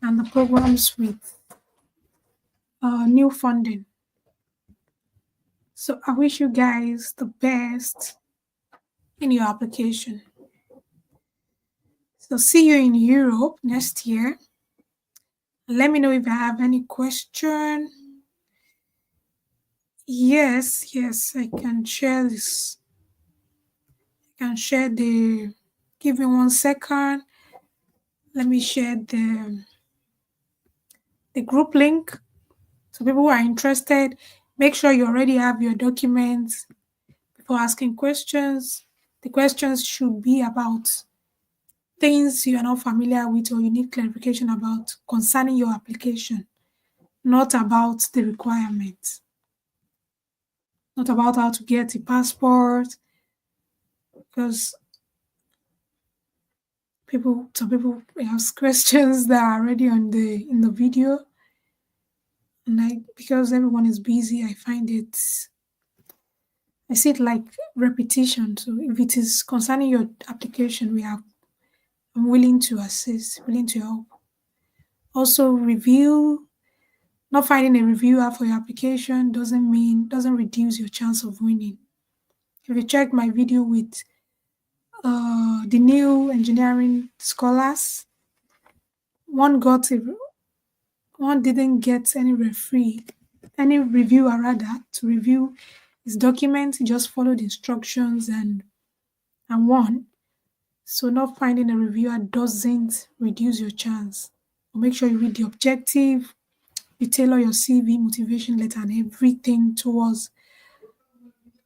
and the programs with new funding. So I wish you guys the best in your application. So see you in Europe next year. Let me know if I have any question. Yes, I can share this. I can share the. Give me 1 second. Let me share the group link. So people who are interested, make sure you already have your documents before asking questions. The questions should be about things you are not familiar with or you need clarification about concerning your application, not about the requirements, not about how to get a passport, because some people ask questions that are already in the video, and because everyone is busy, I see it like repetition. So if it is concerning your application, I'm willing to assist, willing to help. Also, not finding a reviewer for your application doesn't reduce your chance of winning. If you check my video with the new engineering scholars, one got a one didn't get any reviewer rather to review his documents. He just followed instructions and won. So not finding a reviewer doesn't reduce your chance. But make sure you read the objective, you tailor your CV, motivation letter, and everything towards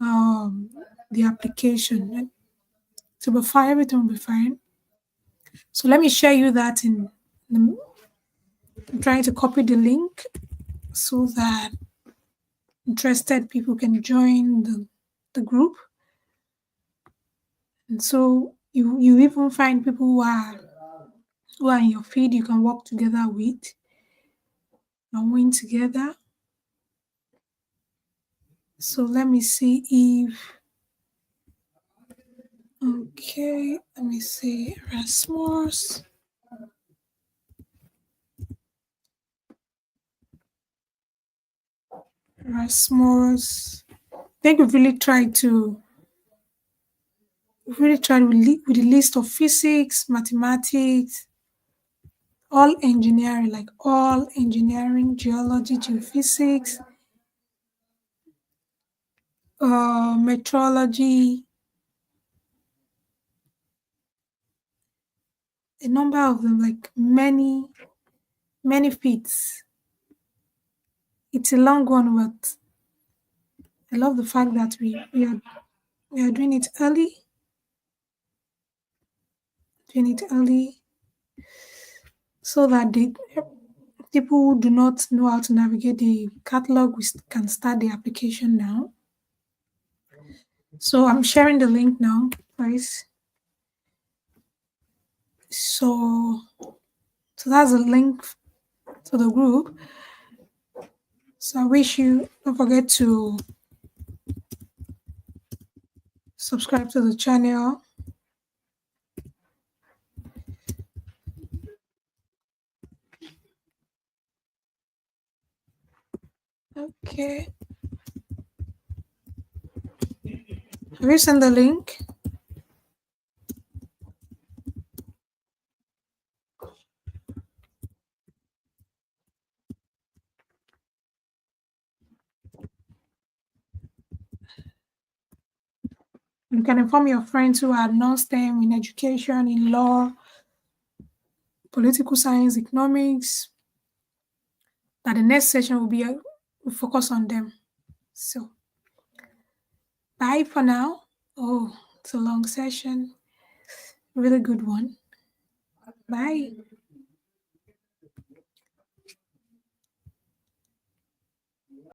um, the application. To be fine, everything will be fine. So let me share you that the, I'm trying to copy the link so that interested people can join the group. And so you even find people who are in your feed you can work together with and win together. So let me see if okay, let me see Erasmus. Erasmus. I think we've really tried with the list of physics, mathematics, all engineering, geology, geophysics, metrology, a number of them, like many feats. It's a long one, but I love the fact that we are doing it early, so that the people who do not know how to navigate the catalog can start the application now. So I'm sharing the link now, guys. So that's a link to the group. So I wish you don't forget to subscribe to the channel. Okay. Have you sent the link? You can inform your friends who are non-STEM in education, in law, political science, economics, that the next session will focus on them. So bye for now. Oh, it's a long session. Really good one. Bye.